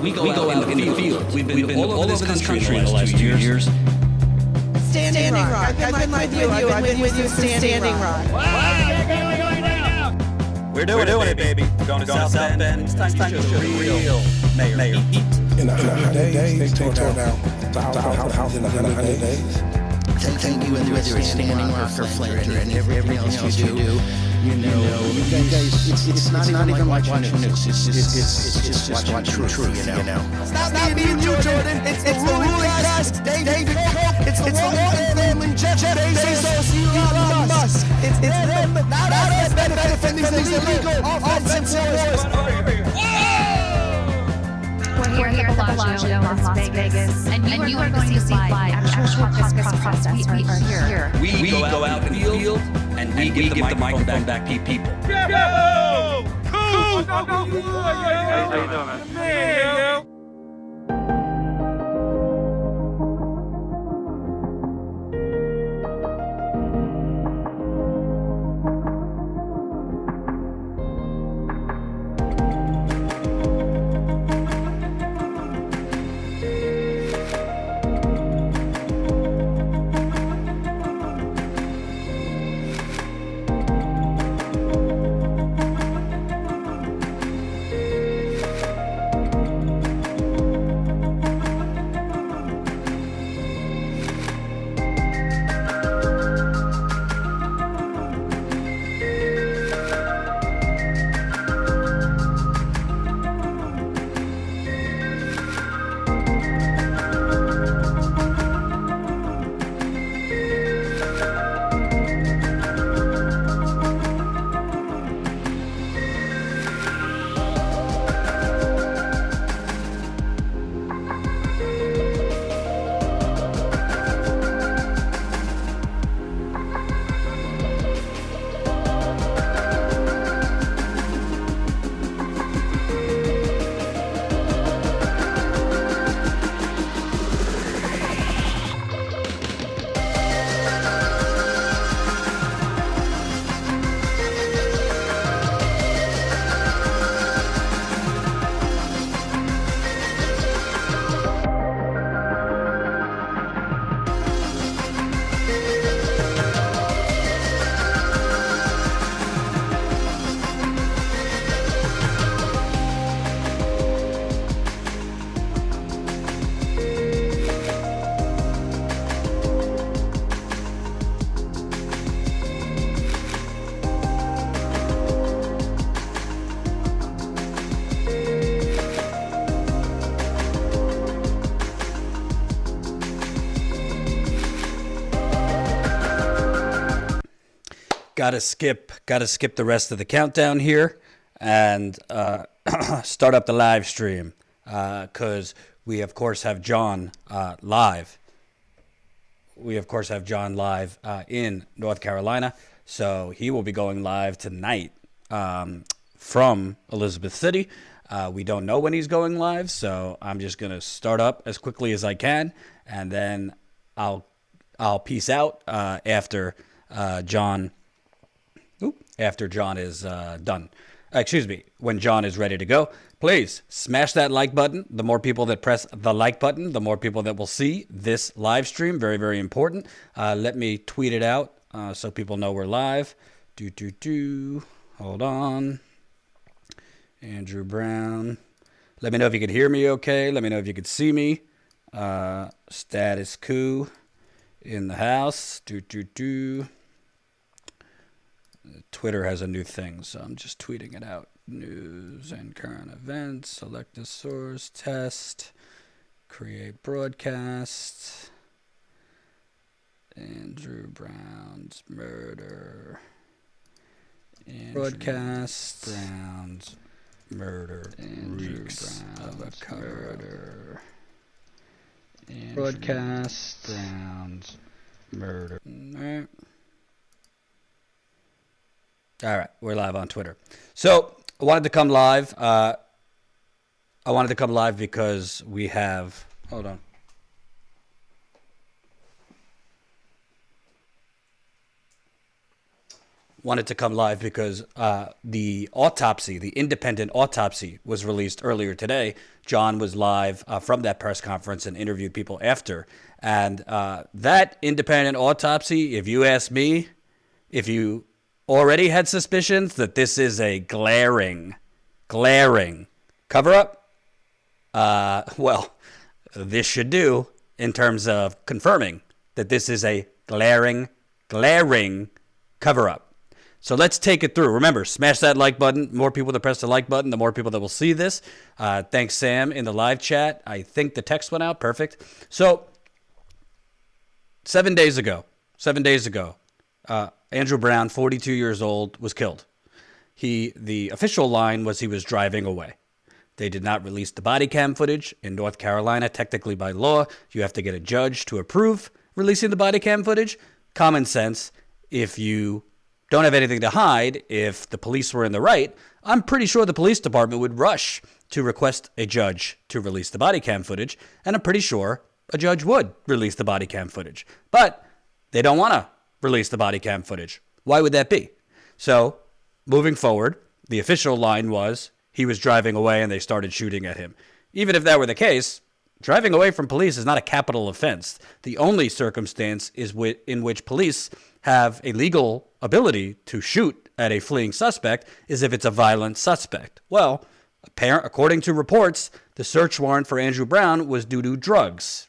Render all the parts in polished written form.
We go out in the field. We've been all over this country in the last 2 years. Standing Rock. I've been with you since Standing Rock. We're doing it, baby. Going to South Bend. It's time to show the real mayor heat. In 100 days, they tore down 1,000 houses in 100 days. Thank you, whether it's Standing Rock or Flanders and everything else you do. You guys, it's not even like watching news. It's just watching truth, you know. Stop being you, Jordan. It's the ruling class, David Koch. It's the Walton family, Jeff Bezos, Elon Musk. It's them, not us, that are defending these illegal offensive wars. We're here at the Bellagio in Las Vegas, and you are going to see live actual caucus process. We are here. We go out in the field, and we give the microphone back to people. Yo! Coup! How you doing, man? Man, yo! Gotta skip the rest of the countdown here and start up the live stream because we of course have John live. We of course have John live in North Carolina, so he will be going live tonight from Elizabeth City. We don't know when he's going live, so I'm just gonna start up as quickly as I can, and then I'll peace out after John. After John is done. Excuse me, when John is ready to go. Please smash that like button. The more people that press the like button, the more people that will see this live stream. Very, very important. Let me tweet it out so people know we're live. Hold on. Andrew Brown. Let me know if you can hear me okay. Let me know if you can see me. Status Coup in the house. Twitter has a new thing, so I'm just tweeting it out. News and current events. Select a source. Test. Create broadcast. Andrew Brown's murder. Broadcast. Brown's murder. REEKS of a murder. Broadcast. Brown's murder. All right, we're live on Twitter. So I wanted to come live. Because we have. Hold on. wanted to come live because the autopsy, the independent autopsy, was released earlier today. John was live from that press conference and interviewed people after. And that independent autopsy, if you ask me, if you already had suspicions that this is a glaring cover-up, well, this should do in terms of confirming that this is a glaring cover-up. So let's take it through. Remember, smash that like button. More people that press the like button, the more people that will see this. Thanks, Sam, in the live chat. I think the text went out. Perfect. So 7 days ago, Andrew Brown, 42 years old, was killed. The official line was he was driving away. They did not release the body cam footage. In North Carolina, technically by law, you have to get a judge to approve releasing the body cam footage. Common sense, if you don't have anything to hide, if the police were in the right, I'm pretty sure the police department would rush to request a judge to release the body cam footage, and I'm pretty sure a judge would release the body cam footage. But they don't want to release the body cam footage. Why would that be? So, moving forward, the official line was he was driving away and they started shooting at him. Even if that were the case, driving away from police is not a capital offense. The only circumstance is in which police have a legal ability to shoot at a fleeing suspect is if it's a violent suspect. Well, according to reports, the search warrant for Andrew Brown was due to drugs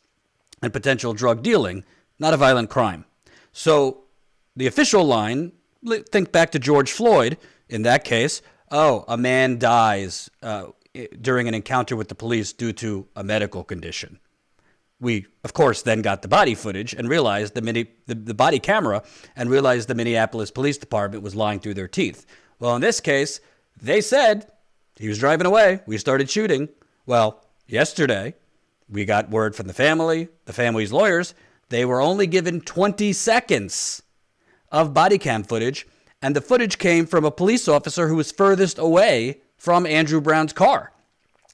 and potential drug dealing, not a violent crime. So the official line, think back to George Floyd. In that case, a man dies during an encounter with the police due to a medical condition. We, of course, then got the body footage and realized the body camera and realized the Minneapolis Police Department was lying through their teeth. Well, in this case, they said he was driving away. We started shooting. Well, yesterday, we got word from the family's lawyers. They were only given 20 seconds of body cam footage, and the footage came from a police officer who was furthest away from Andrew Brown's car.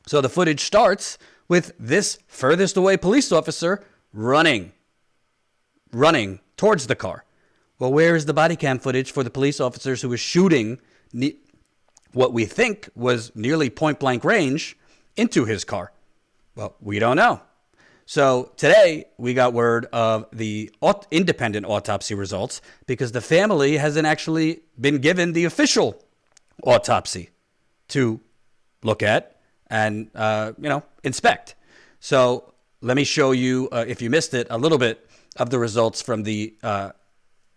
So the footage starts with this furthest away police officer running towards the car. Well, where is the body cam footage for the police officers who was shooting what we think was nearly point blank range into his car? Well, we don't know. So today we got word of the independent autopsy results because the family hasn't actually been given the official autopsy to look at and, inspect. So let me show you, if you missed it, a little bit of the results from the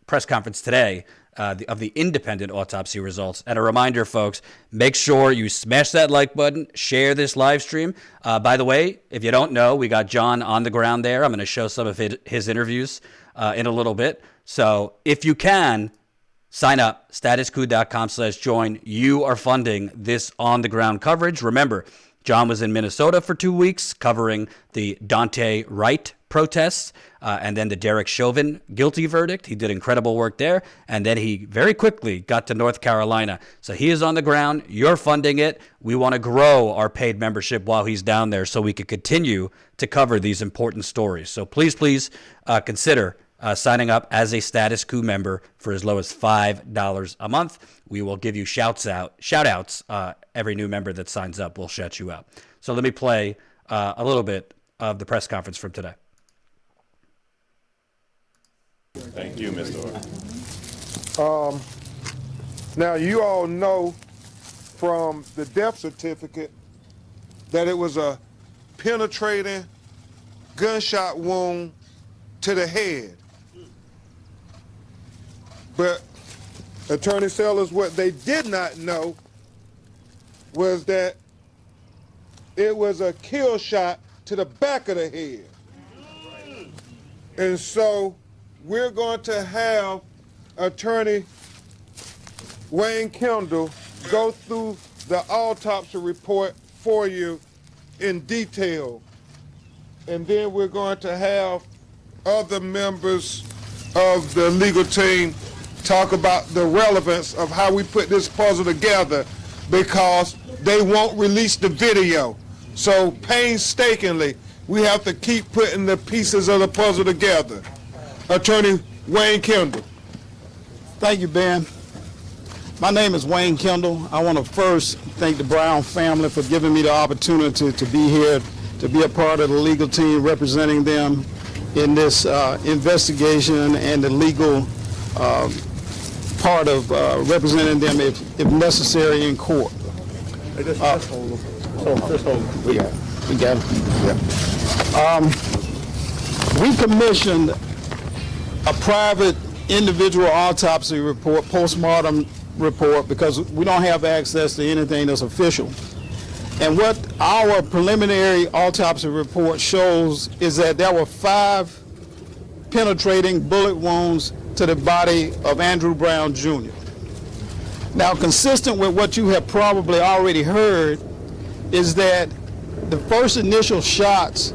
press conference today of the independent autopsy results. And a reminder, folks, make sure you smash that like button, share this live stream. By the way, if you don't know, we got John on the ground there. I'm going to show some of his interviews in a little bit. So if you can, sign up, statuscoup.com/join. You are funding this on-the-ground coverage. Remember, John was in Minnesota for 2 weeks covering the Dante Wright protests and then the Derek Chauvin guilty verdict. He did incredible work there. And then he very quickly got to North Carolina. So he is on the ground. You're funding it. We want to grow our paid membership while he's down there so we can continue to cover these important stories. So please consider signing up as a Status Coup member for as low as $5 a month. We will give you shout outs. Every new member that signs up, we'll shout you out. So let me play a little bit of the press conference from today. Thank you, Mr. Orr. Now, you all know from the death certificate that it was a penetrating gunshot wound to the head. But Attorney Sellers, what they did not know was that it was a kill shot to the back of the head. And so we're going to have Attorney Wayne Kendall go through the autopsy report for you in detail. And then we're going to have other members of the legal team talk about the relevance of how we put this puzzle together, because they won't release the video. So painstakingly, we have to keep putting the pieces of the puzzle together. Attorney Wayne Kendall. Thank you, Ben. My name is Wayne Kendall. I want to first thank the Brown family for giving me the opportunity to be here, to be a part of the legal team representing them in this investigation and the legal part of representing them if necessary in court. Hey, just hold them. Just hold them. We got it. Yeah. We commissioned a private individual autopsy report, postmortem report, because we don't have access to anything that's official. And what our preliminary autopsy report shows is that there were 5 penetrating bullet wounds to the body of Andrew Brown Jr. Now, consistent with what you have probably already heard is that the first initial shots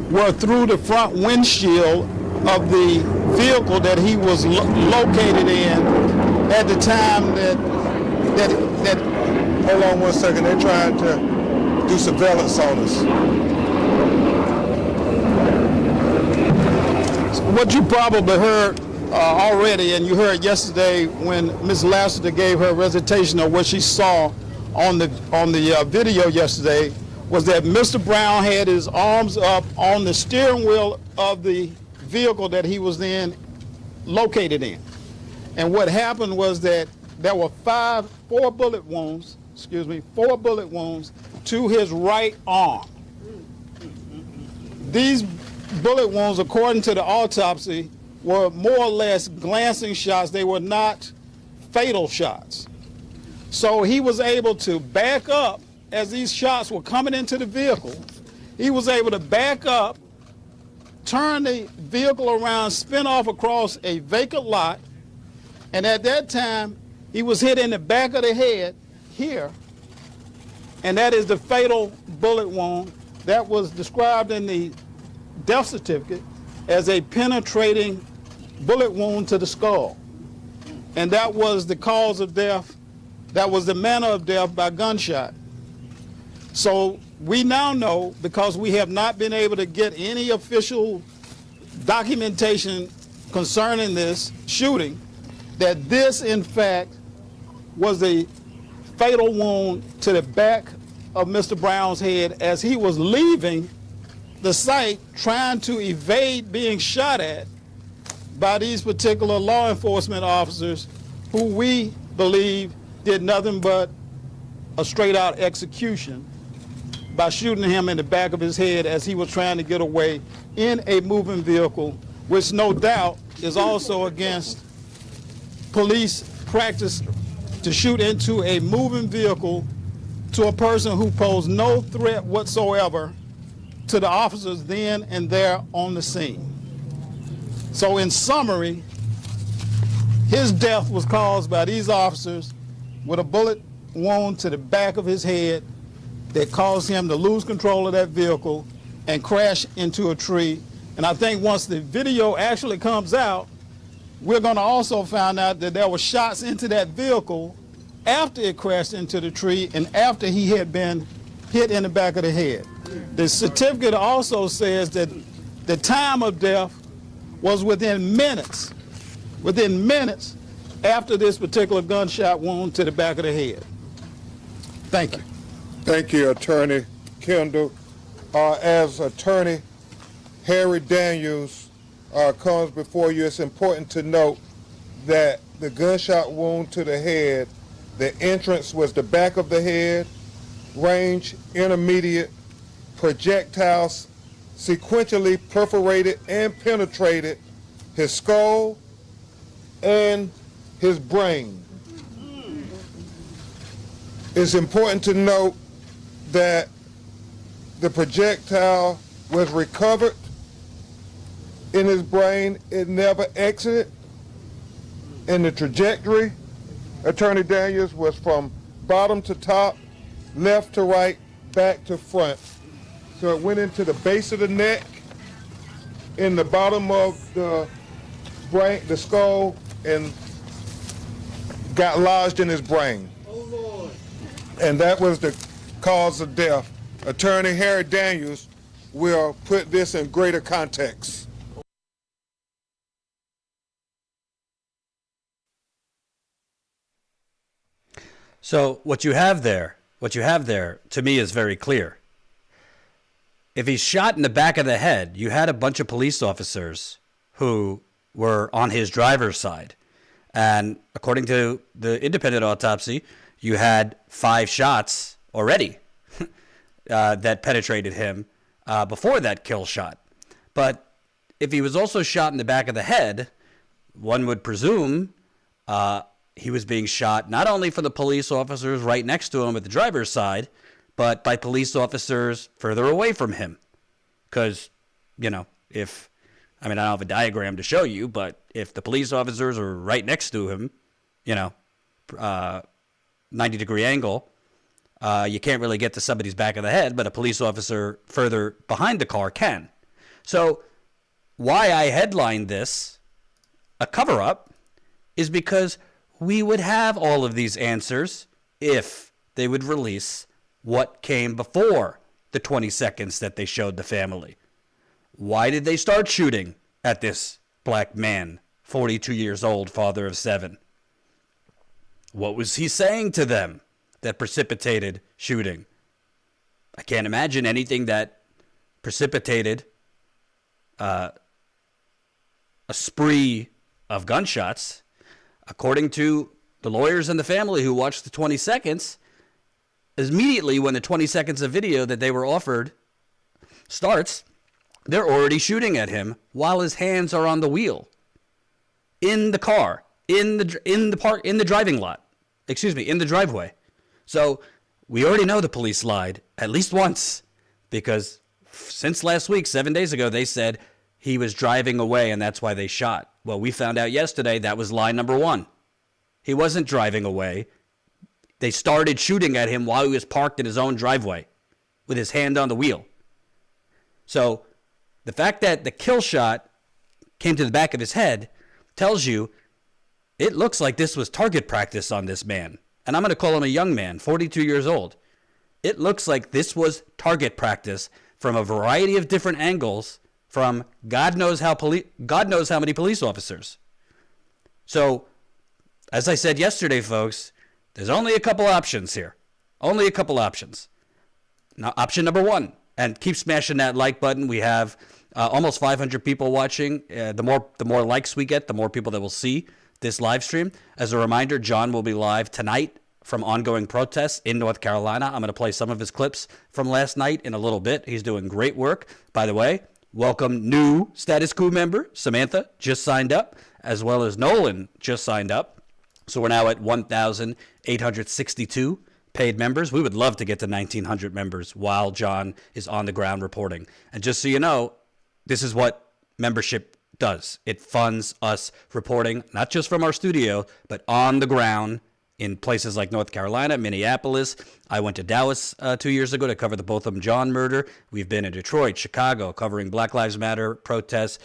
were through the front windshield of the vehicle that he was located in at the time that Hold on one second. They're trying to do surveillance on us. what you probably heard already, and you heard yesterday when Ms. Lassiter gave her recitation of what she saw on the video yesterday, was that Mr. Brown had his arms up on the steering wheel of the vehicle that he was then located in. And what happened was that there were 4 bullet wounds to his right arm. These bullet wounds, according to the autopsy, were more or less glancing shots. They were not fatal shots. So he was able to back up as these shots were coming into the vehicle. He was able to back up, turn the vehicle around, spin off across a vacant lot, and at that time, he was hit in the back of the head here, and that is the fatal bullet wound that was described in the death certificate as a penetrating bullet wound to the skull. And that was the cause of death, that was the manner of death by gunshot. So we now know, because we have not been able to get any official documentation concerning this shooting, that this in fact was a fatal wound to the back of Mr. Brown's head as he was leaving the site trying to evade being shot at by these particular law enforcement officers who we believe did nothing but a straight out execution by shooting him in the back of his head as he was trying to get away in a moving vehicle, which no doubt is also against police practice to shoot into a moving vehicle to a person who posed no threat whatsoever to the officers then and there on the scene. So in summary, his death was caused by these officers with a bullet wound to the back of his head that caused him to lose control of that vehicle and crash into a tree. And I think once the video actually comes out, we're going to also find out that there were shots into that vehicle after it crashed into the tree and after he had been hit in the back of the head. The certificate also says that the time of death was within minutes after this particular gunshot wound to the back of the head. Thank you. Thank you, Attorney Kendall. As Attorney Harry Daniels comes before you, it's important to note that the gunshot wound to the head, the entrance was the back of the head, range intermediate, projectiles sequentially perforated and penetrated his skull and his brain. It's important to note that the projectile was recovered in his brain. It never exited. And the trajectory, Attorney Daniels, was from bottom to top, left to right, back to front. So it went into the base of the neck, in the bottom of the brain, the skull, and got lodged in his brain. And that was the cause of death. Attorney Harry Daniels will put this in greater context. So what you have there, to me is very clear. If he's shot in the back of the head, you had a bunch of police officers who were on his driver's side. And according to the independent autopsy, you had 5 shots already that penetrated him before that kill shot. But if he was also shot in the back of the head, one would presume he was being shot not only from the police officers right next to him at the driver's side, but by police officers further away from him. Because, I don't have a diagram to show you, but if the police officers are right next to him, 90-degree angle, you can't really get to somebody's back of the head, but a police officer further behind the car can. So why I headlined this a cover-up is because we would have all of these answers if they would release what came before the 20 seconds that they showed the family. Why did they start shooting at this black man, 42 years old, father of 7? What was he saying to them that precipitated shooting? I can't imagine anything that precipitated a spree of gunshots. According to the lawyers and the family who watched the 20 seconds, immediately when the 20 seconds of video that they were offered starts, they're already shooting at him while his hands are on the wheel, in the car, in the driving lot. In the driveway. So we already know the police lied at least once, because since last week, 7 days ago, they said he was driving away and that's why they shot. Well, we found out yesterday that was lie number 1. He wasn't driving away. They started shooting at him while he was parked in his own driveway with his hand on the wheel. So the fact that the kill shot came to the back of his head tells you it looks like this was target practice on this man. And I'm going to call him a young man, 42 years old. It looks like this was target practice from a variety of different angles from God knows how many police officers. So, as I said yesterday, folks, there's only a couple options here. Only a couple options. Now, option number 1, and keep smashing that like button. We have almost 500 people watching. The more likes we get, the more people that will see this live stream. As a reminder, John will be live tonight from ongoing protests in North Carolina. I'm going to play some of his clips from last night in a little bit. He's doing great work. By the way, welcome new Status Coup member, Samantha, just signed up, as well as Nolan just signed up. So we're now at 1,862 paid members. We would love to get to 1,900 members while John is on the ground reporting. And just so you know, this is what membership does. It funds us reporting, not just from our studio, but on the ground in places like North Carolina, Minneapolis. I went to Dallas 2 years ago to cover the Botham Jean murder. We've been in Detroit, Chicago, covering Black Lives Matter protests,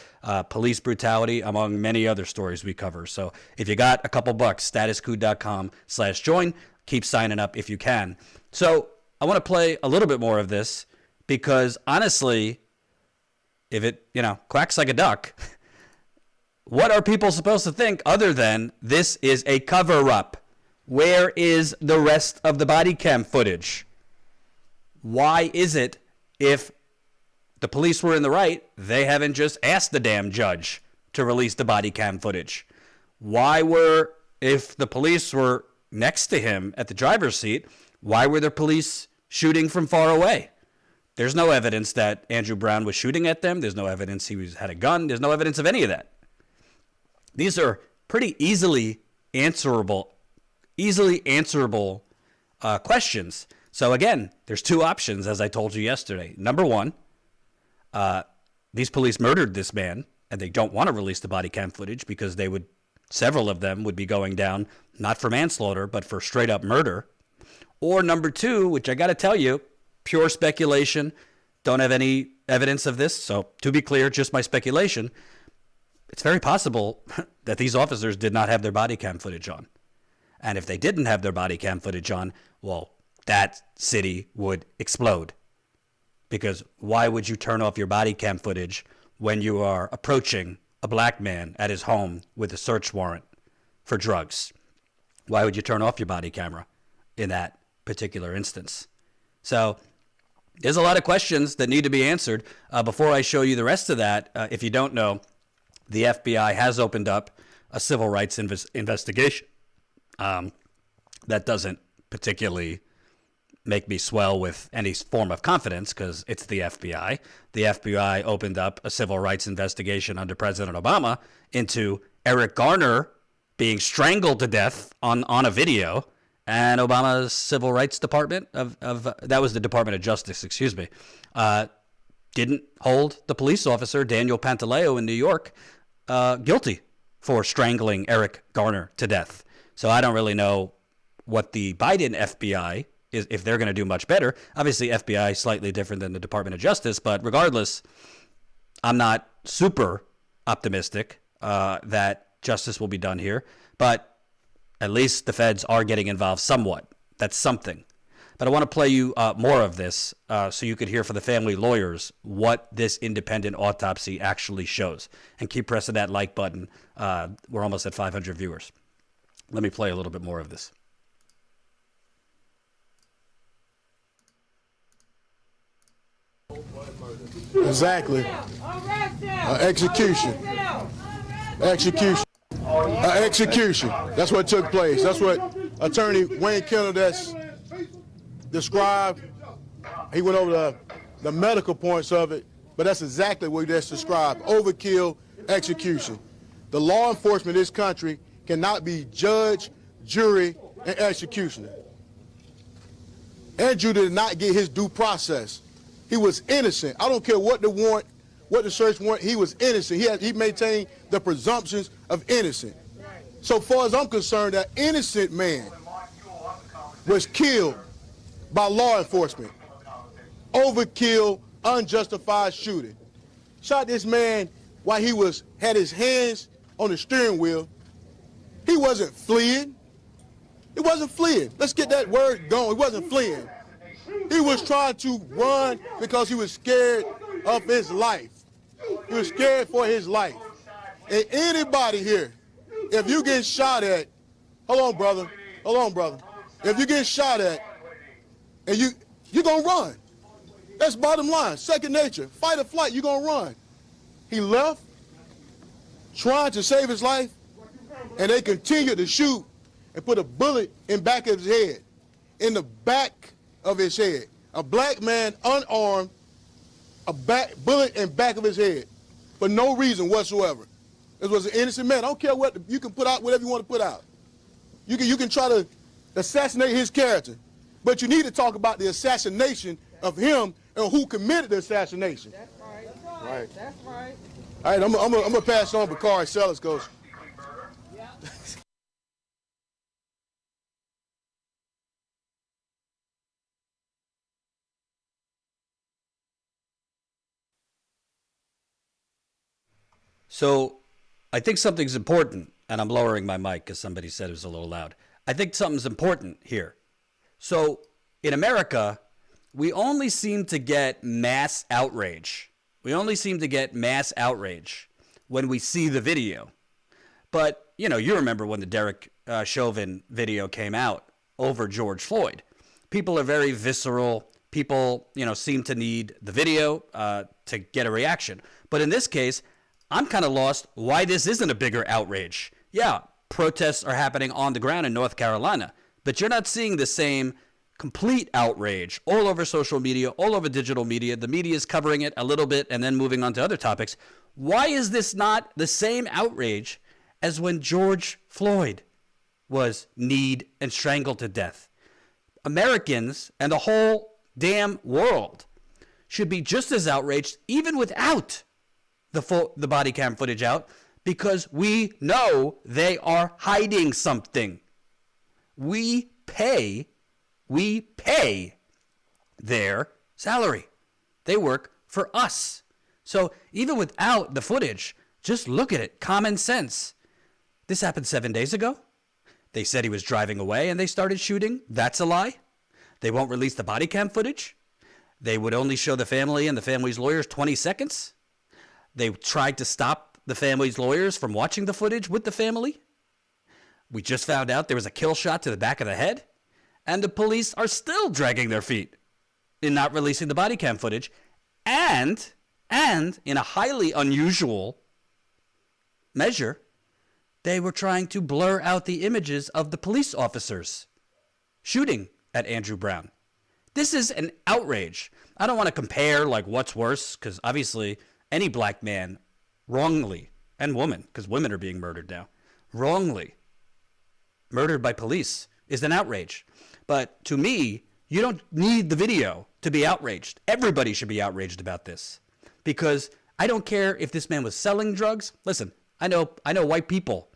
police brutality, among many other stories we cover. So if you got a couple bucks, statuscoup.com/join. Keep signing up if you can. So I want to play a little bit more of this because honestly, if it, quacks like a duck, what are people supposed to think other than this is a cover-up? Where is the rest of the body cam footage? Why is it, if the police were in the right, they haven't just asked the damn judge to release the body cam footage? If the police were next to him at the driver's seat, why were the police shooting from far away? There's no evidence that Andrew Brown was shooting at them. There's no evidence he had a gun. There's no evidence of any of that. These are pretty easily answerable questions. So again, there's 2 options, as I told you yesterday. Number 1, these police murdered this man, and they don't want to release the body cam footage because several of them would be going down not for manslaughter, but for straight up murder. Or number 2, which I got to tell you, pure speculation, don't have any evidence of this. So to be clear, just my speculation. It's very possible that these officers did not have their body cam footage on. And if they didn't have their body cam footage on, well, that city would explode. Because why would you turn off your body cam footage when you are approaching a black man at his home with a search warrant for drugs? Why would you turn off your body camera? in that particular instance. So there's a lot of questions that need to be answered. Before I show you the rest of that, if you don't know, the FBI has opened up a civil rights investigation. That doesn't particularly make me swell with any form of confidence because it's the FBI. The FBI opened up a civil rights investigation under President Obama into Eric Garner being strangled to death on a video, and Obama's civil rights department that was the Department of Justice, excuse me, didn't hold the police officer, Daniel Pantaleo in New York, guilty for strangling Eric Garner to death. So I don't really know what the Biden FBI is, if they're going to do much better. Obviously, FBI is slightly different than the Department of Justice, but regardless, I'm not super optimistic that justice will be done here. But at least the feds are getting involved somewhat. That's something. But I want to play you more of this so you could hear from the family lawyers what this independent autopsy actually shows. And keep pressing that like button. We're almost at 500 viewers. Let me play a little bit more of this. Exactly. Execution. Execution. Execution. That's what took place. That's what Attorney Wayne Kendall that's described. He went over the medical points of it, but that's exactly what that's described. Overkill, execution. The law enforcement in this country cannot be judge, jury, and executioner. Andrew did not get his due process. He was innocent. I don't care what the warrant, what the search warrant, he was innocent. He maintained the presumptions of innocent. So far as I'm concerned, that innocent man was killed by law enforcement. Overkill, unjustified shooting. Shot this man while he had his hands on the steering wheel. He wasn't fleeing. He wasn't fleeing. Let's get that word going. He wasn't fleeing. He was trying to run because he was scared of his life. He was scared for his life. And anybody here, if you get shot at, hold on, brother. If you get shot at, and you're gonna run. That's bottom line, second nature. Fight or flight, you're gonna run. He left, trying to save his life, and they continued to shoot and put a bullet in back of his head, in the back of his head. A black man, unarmed, bullet in back of his head for no reason whatsoever. This was an innocent man. I don't care what, you can put out whatever you want to put out. You can try to assassinate his character, but you need to talk about the assassination of him and who committed the assassination. That's right. That's right. All right, I'm gonna pass on Bakari Sellers, Coach. So I think something's important, and I'm lowering my mic because somebody said it was a little loud. I think something's important here. So in America, we only seem to get mass outrage. We only seem to get mass outrage when we see the video. But, you remember when the Derek Chauvin video came out over George Floyd. People are very visceral. People, seem to need the video to get a reaction. But in this case, I'm kind of lost why this isn't a bigger outrage. Yeah, protests are happening on the ground in North Carolina, but you're not seeing the same complete outrage all over social media, all over digital media. The media is covering it a little bit and then moving on to other topics. Why is this not the same outrage as when George Floyd was kneed and strangled to death? Americans and the whole damn world should be just as outraged, even without the body cam footage out, because we know they are hiding something. We pay their salary. They work for us. So even without the footage, just look at it. Common sense. This happened 7 days ago. They said he was driving away and they started shooting. That's a lie. They won't release the body cam footage. They would only show the family and the family's lawyers 20 seconds. They tried to stop the family's lawyers from watching the footage with the family. We just found out there was a kill shot to the back of the head. And the police are still dragging their feet in not releasing the body cam footage. And in a highly unusual measure, they were trying to blur out the images of the police officers shooting at Andrew Brown. This is an outrage. I don't want to compare like what's worse, because obviously any black man wrongly, and woman, because women are being murdered now, wrongly murdered by police is an outrage. But to me, you don't need the video to be outraged. Everybody should be outraged about this, because I don't care if this man was selling drugs. Listen, I know white people,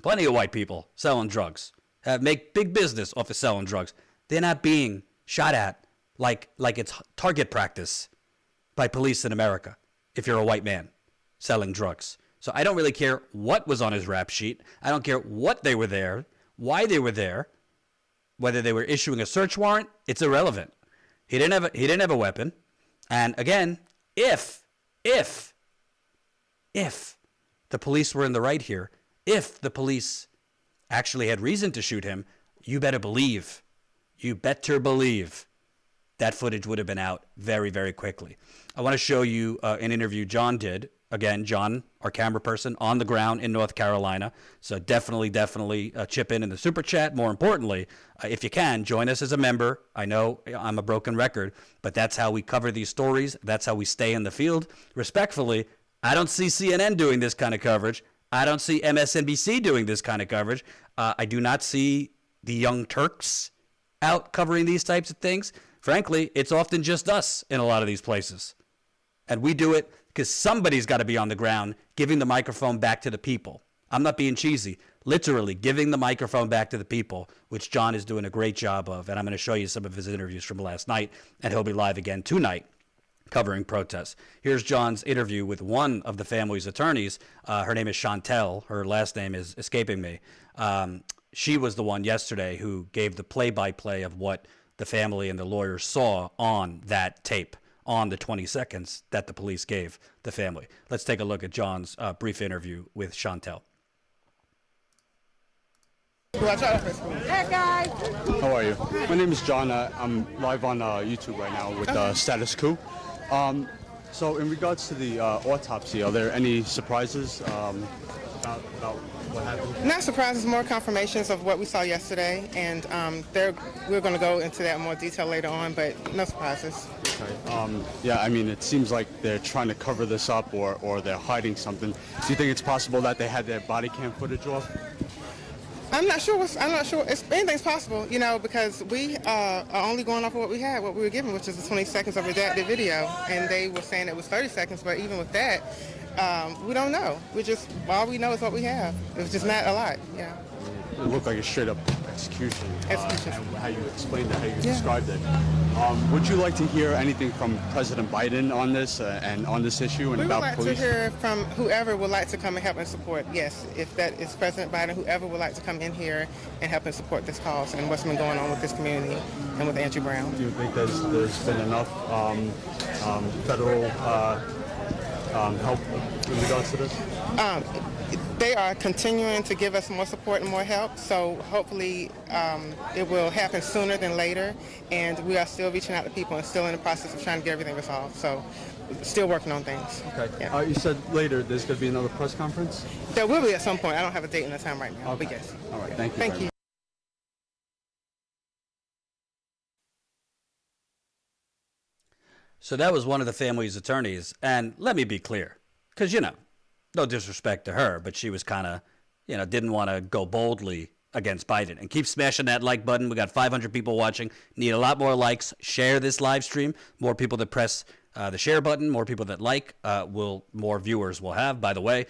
plenty of white people selling drugs, make big business off of selling drugs. They're not being shot at like it's target practice by police in America if you're a white man selling drugs. So I don't really care what was on his rap sheet. I don't care what they were there, why they were there, whether they were issuing a search warrant. It's irrelevant. He didn't have a weapon. And again, if the police were in the right here, if the police actually had reason to shoot him, you better believe that footage would have been out very, very quickly. I want to show you an interview John did. Again, John, our camera person, on the ground in North Carolina. So definitely chip in the super chat. More importantly, if you can, join us as a member. I know I'm a broken record, but that's how we cover these stories. That's how we stay in the field. Respectfully, I don't see CNN doing this kind of coverage. I don't see MSNBC doing this kind of coverage. I do not see the Young Turks out covering these types of things. Frankly, it's often just us in a lot of these places. And we do it because somebody's got to be on the ground giving the microphone back to the people. I'm not being cheesy. Literally giving the microphone back to the people, which John is doing a great job of. And I'm going to show you some of his interviews from last night, and he'll be live again tonight covering protests. Here's John's interview with one of the family's attorneys. Her name is Chantel. Her last name is escaping me. She was the one yesterday who gave the play-by-play of what the family and the lawyers saw on that tape, on the 20 seconds that the police gave the family. Let's take a look at John's brief interview with Chantel. Hey guys. How are you? My name is John. I'm live on YouTube right now with Status Coup. So in regards to the autopsy, are there any surprises about what happened? Not surprises, more confirmations of what we saw yesterday, and we're going to go into that in more detail later on, but no surprises. Okay. Yeah, I mean, it seems like they're trying to cover this up or they're hiding something. Do you think it's possible that they had their body cam footage off? I'm not sure. Anything's possible, because we are only going off of what we had, what we were given, which is the 20 seconds of redacted video, and they were saying it was 30 seconds, but even with that, we don't know. All we know is what we have. It was just not a lot, yeah. It looked like a straight-up execution. How you explained it, how you described it. Would you like to hear anything from President Biden on this and on this issue and about police? We would like to hear from whoever would like to come and help and support. Yes, if that is President Biden, whoever would like to come in here and help and support this cause and what's been going on with this community and with Andrew Brown. Do you think there's been enough federal help in regards to this? They are continuing to give us more support and more help, so hopefully it will happen sooner than later, and we are still reaching out to people and still in the process of trying to get everything resolved, so still working on things. Okay. Yeah. You said later there's going to be another press conference? There will be at some point. I don't have a date and a time right now, Okay. but yes. All right, thank you. Thank you. So that was one of the family's attorneys. And let me be clear, because, no disrespect to her, but she was kind of, didn't want to go boldly against Biden. And keep smashing that like button. We got 500 people watching. Need a lot more likes. Share this live stream. More people that press the share button, more people that like, more viewers will have. By the way,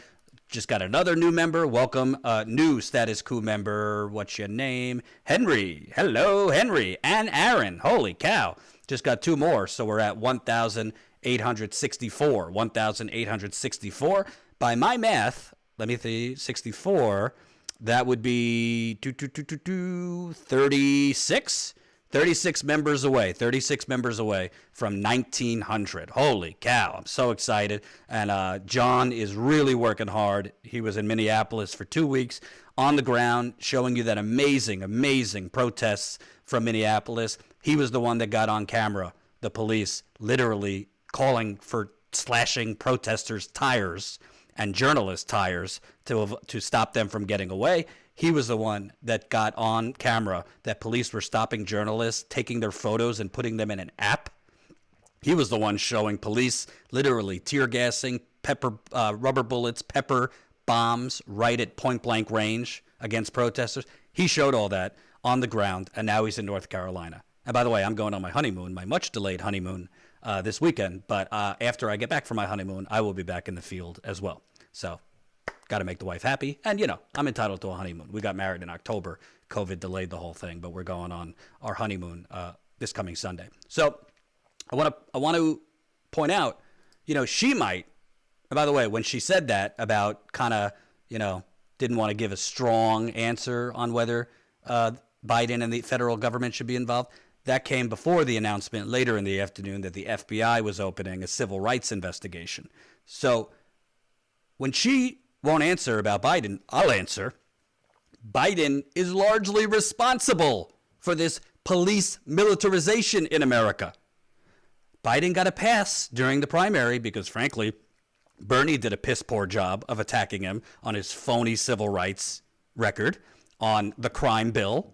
just got another new member. Welcome, new Status Coup member. What's your name? Henry. Hello, Henry. And Aaron. Holy cow. Just got two more, so we're at 1,864. 1,864. By my math, let me see, 64, that would be 36. 36 members away from 1,900. Holy cow, I'm so excited. And John is really working hard. He was in Minneapolis for 2 weeks on the ground, showing you that amazing protests from Minneapolis. He was the one that got on camera, the police literally calling for slashing protesters' tires and journalists' tires to stop them from getting away. He was the one that got on camera that police were stopping journalists, taking their photos and putting them in an app. He was the one showing police literally tear gassing, rubber bullets, pepper bombs right at point blank range against protesters. He showed all that on the ground, and now he's in North Carolina. And by the way, I'm going on my honeymoon, my much delayed honeymoon this weekend. But after I get back from my honeymoon, I will be back in the field as well. So got to make the wife happy. And, you know, I'm entitled to a honeymoon. We got married in October. COVID delayed the whole thing, but we're going on our honeymoon this coming Sunday. So I want to point out, you know, she might, and by the way, when she said that about kind of, you know, didn't want to give a strong answer on whether Biden and the federal government should be involved, that came before the announcement later in the afternoon that the FBI was opening a civil rights investigation. So when she won't answer about Biden, I'll answer. Biden is largely responsible for this police militarization in America. Biden got a pass during the primary because, frankly, Bernie did a piss poor job of attacking him on his phony civil rights record, on the crime bill,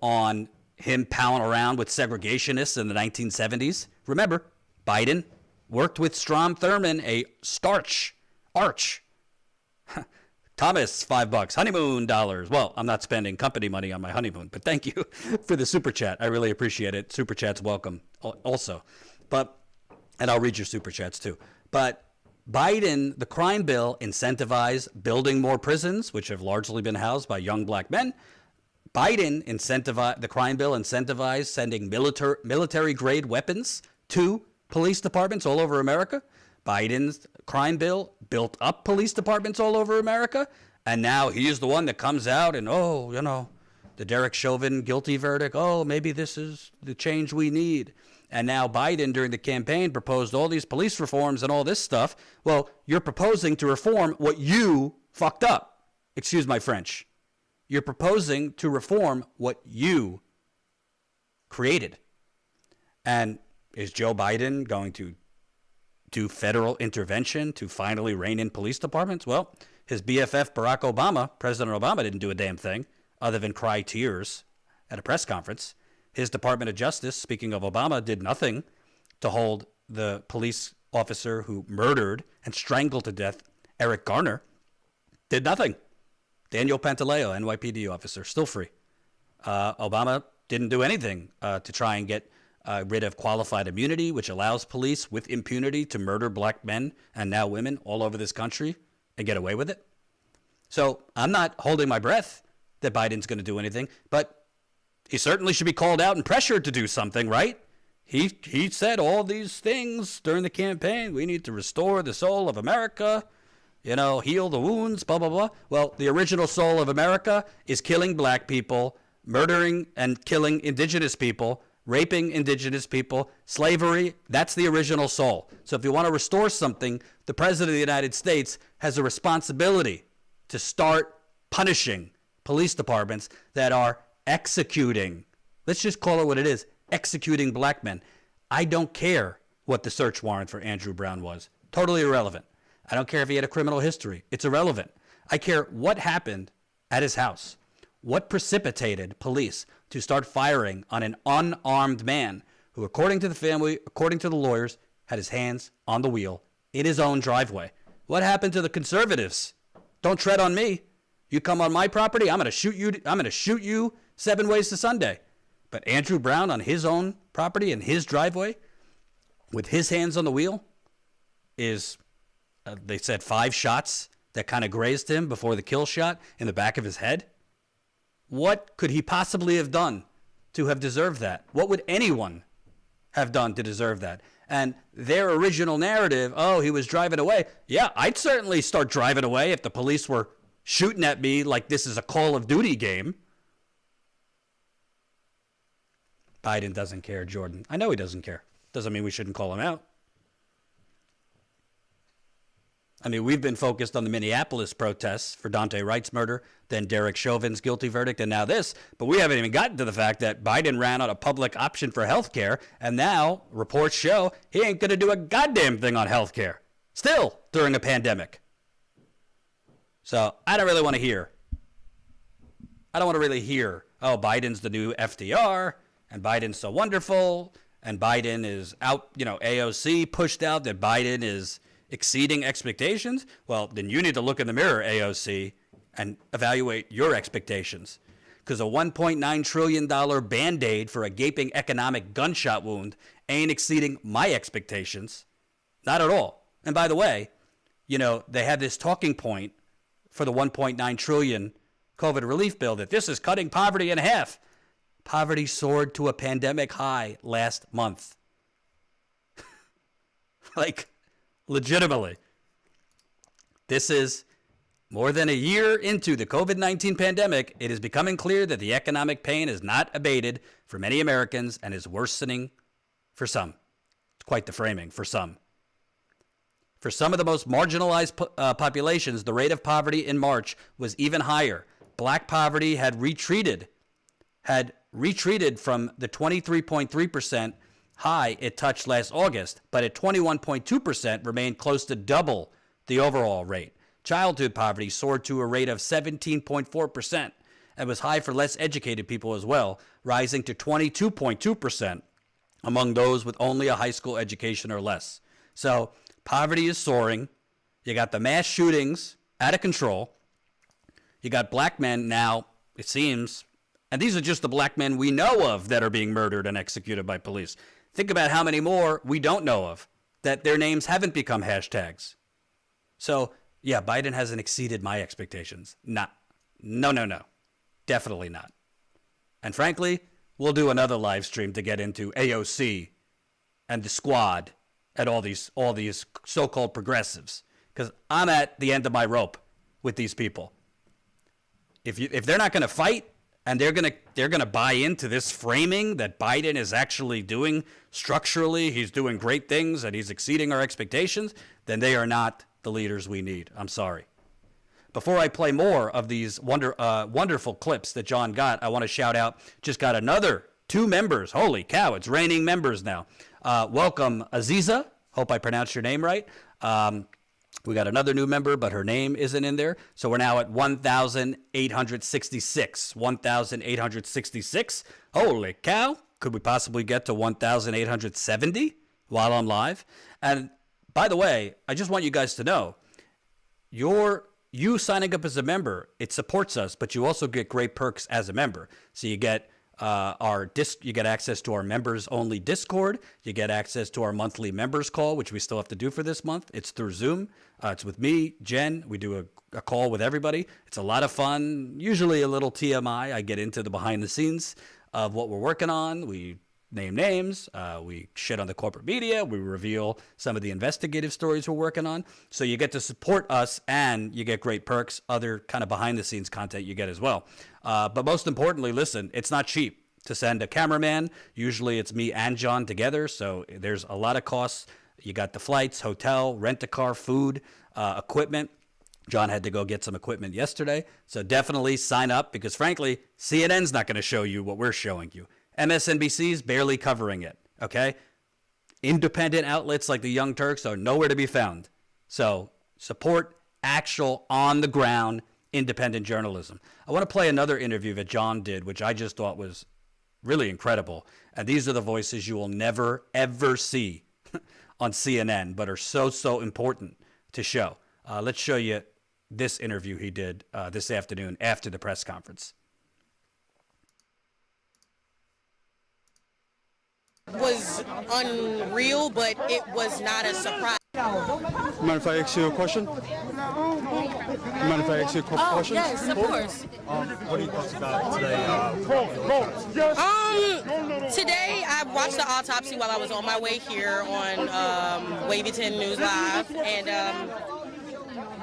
on him palling around with segregationists in the 1970s. Remember, Biden worked with Strom Thurmond, a arch. Thomas, $5, honeymoon dollars. Well, I'm not spending company money on my honeymoon, but thank you for the super chat. I really appreciate it. Super chats welcome also. And I'll read your super chats too. But Biden, the crime bill, incentivized building more prisons, which have largely been housed by young black men. Biden the crime bill incentivized sending military grade weapons to police departments all over America. Biden's crime bill built up police departments all over America. And now he's the one that comes out and, oh, you know, the Derek Chauvin guilty verdict. Oh, maybe this is the change we need. And now Biden, during the campaign, proposed all these police reforms and all this stuff. Well, you're proposing to reform what you fucked up. Excuse my French. You're proposing to reform what you created. And is Joe Biden going to do federal intervention to finally rein in police departments? Well, his BFF, Barack Obama, President Obama, didn't do a damn thing other than cry tears at a press conference. His Department of Justice, speaking of Obama, did nothing to hold the police officer who murdered and strangled to death Eric Garner. Did nothing. Daniel Pantaleo, NYPD officer, still free. Obama didn't do anything to try and get rid of qualified immunity, which allows police with impunity to murder black men and now women all over this country and get away with it. So I'm not holding my breath that Biden's going to do anything, but he certainly should be called out and pressured to do something, right? He said all these things during the campaign. We need to restore the soul of America, you know, heal the wounds, blah, blah, blah. Well, the original soul of America is killing black people, murdering and killing indigenous people, raping indigenous people, slavery. That's the original soul. So if you want to restore something, the President of the United States has a responsibility to start punishing police departments that are executing, let's just call it what it is, executing black men. I don't care what the search warrant for Andrew Brown was. Totally irrelevant. I don't care if he had a criminal history. It's irrelevant. I care what happened at his house. What precipitated police to start firing on an unarmed man who, according to the family, according to the lawyers, had his hands on the wheel in his own driveway? What happened to the conservatives? Don't tread on me. You come on my property, I'm going to shoot you. I'm going to shoot you 7 ways to Sunday. But Andrew Brown on his own property in his driveway with his hands on the wheel is, they said, 5 shots that kind of grazed him before the kill shot in the back of his head. What could he possibly have done to have deserved that? What would anyone have done to deserve that? And their original narrative, oh, he was driving away. Yeah, I'd certainly start driving away if the police were shooting at me like this is a Call of Duty game. Biden doesn't care, Jordan. I know he doesn't care. Doesn't mean we shouldn't call him out. I mean, we've been focused on the Minneapolis protests for Daunte Wright's murder, then Derek Chauvin's guilty verdict, and now this. But we haven't even gotten to the fact that Biden ran on a public option for health care, and now reports show he ain't going to do a goddamn thing on health care. Still, during a pandemic. So I don't really want to hear. I don't want to really hear, oh, Biden's the new FDR, and Biden's so wonderful, and Biden is out, AOC pushed out that Biden is exceeding expectations. Well, then you need to look in the mirror, AOC, and evaluate your expectations. Because a $1.9 trillion Band-Aid for a gaping economic gunshot wound ain't exceeding my expectations. Not at all. And by the way, they had this talking point for the $1.9 trillion COVID relief bill that this is cutting poverty in half. Poverty soared to a pandemic high last month. Legitimately. This is more than a year into the COVID-19 pandemic. It is becoming clear that the economic pain is not abated for many Americans and is worsening for some. It's quite the framing, for some. For some of the most marginalized populations, the rate of poverty in March was even higher. Black poverty had retreated from the 23.3% high it touched last August, but at 21.2% remained close to double the overall rate. Childhood poverty soared to a rate of 17.4% and was high for less educated people as well, rising to 22.2% among those with only a high school education or less. So poverty is soaring. You got the mass shootings out of control. You got black men now, it seems, and these are just the black men we know of that are being murdered and executed by police. Think about how many more we don't know of, that their names haven't become hashtags. So, yeah, Biden hasn't exceeded my expectations. No. Definitely not. And frankly, we'll do another live stream to get into AOC and the squad and all these so-called progressives. Because I'm at the end of my rope with these people. If they're not going to fight, and they're gonna buy into this framing that Biden is actually doing structurally, he's doing great things, and he's exceeding our expectations, then they are not the leaders we need. I'm sorry. Before I play more of these wonderful clips that John got, I want to shout out, just got another 2 members. Holy cow, it's raining members now. Welcome, Aziza. Hope I pronounced your name right. We got another new member, but her name isn't in there. So we're now at 1,866. 1,866. Holy cow. Could we possibly get to 1,870 while I'm live? And by the way, I just want you guys to know, you signing up as a member, it supports us, but you also get great perks as a member. So you get you get access to our members only Discord. You get access to our monthly members call, which we still have to do for this month. It's through Zoom. It's with me, Jen. We do a call with everybody. It's a lot of fun. Usually a little TMI. I get into the behind the scenes of what we're working on. We name names. We shit on the corporate media. We reveal some of the investigative stories we're working on. So you get to support us and you get great perks, other kind of behind the scenes content you get as well. But most importantly, listen, it's not cheap to send a cameraman. Usually it's me and John together. So there's a lot of costs. You got the flights, hotel, rent a car, food, equipment. John had to go get some equipment yesterday. So definitely sign up because frankly, CNN's not going to show you what we're showing you. MSNBC's barely covering it, okay? Independent outlets like the Young Turks are nowhere to be found. So support actual on-the-ground independent journalism. I want to play another interview that John did, which I just thought was really incredible. And these are the voices you will never, ever see on CNN, but are so, so important to show. Let's show you this interview he did this afternoon after the press conference. Was unreal, but it was not a surprise. Mind if I ask you a question? Mind if I ask you a question? Yes, of course. What do you think about today? Today I watched the autopsy while I was on my way here on Wavy 10 News Live, and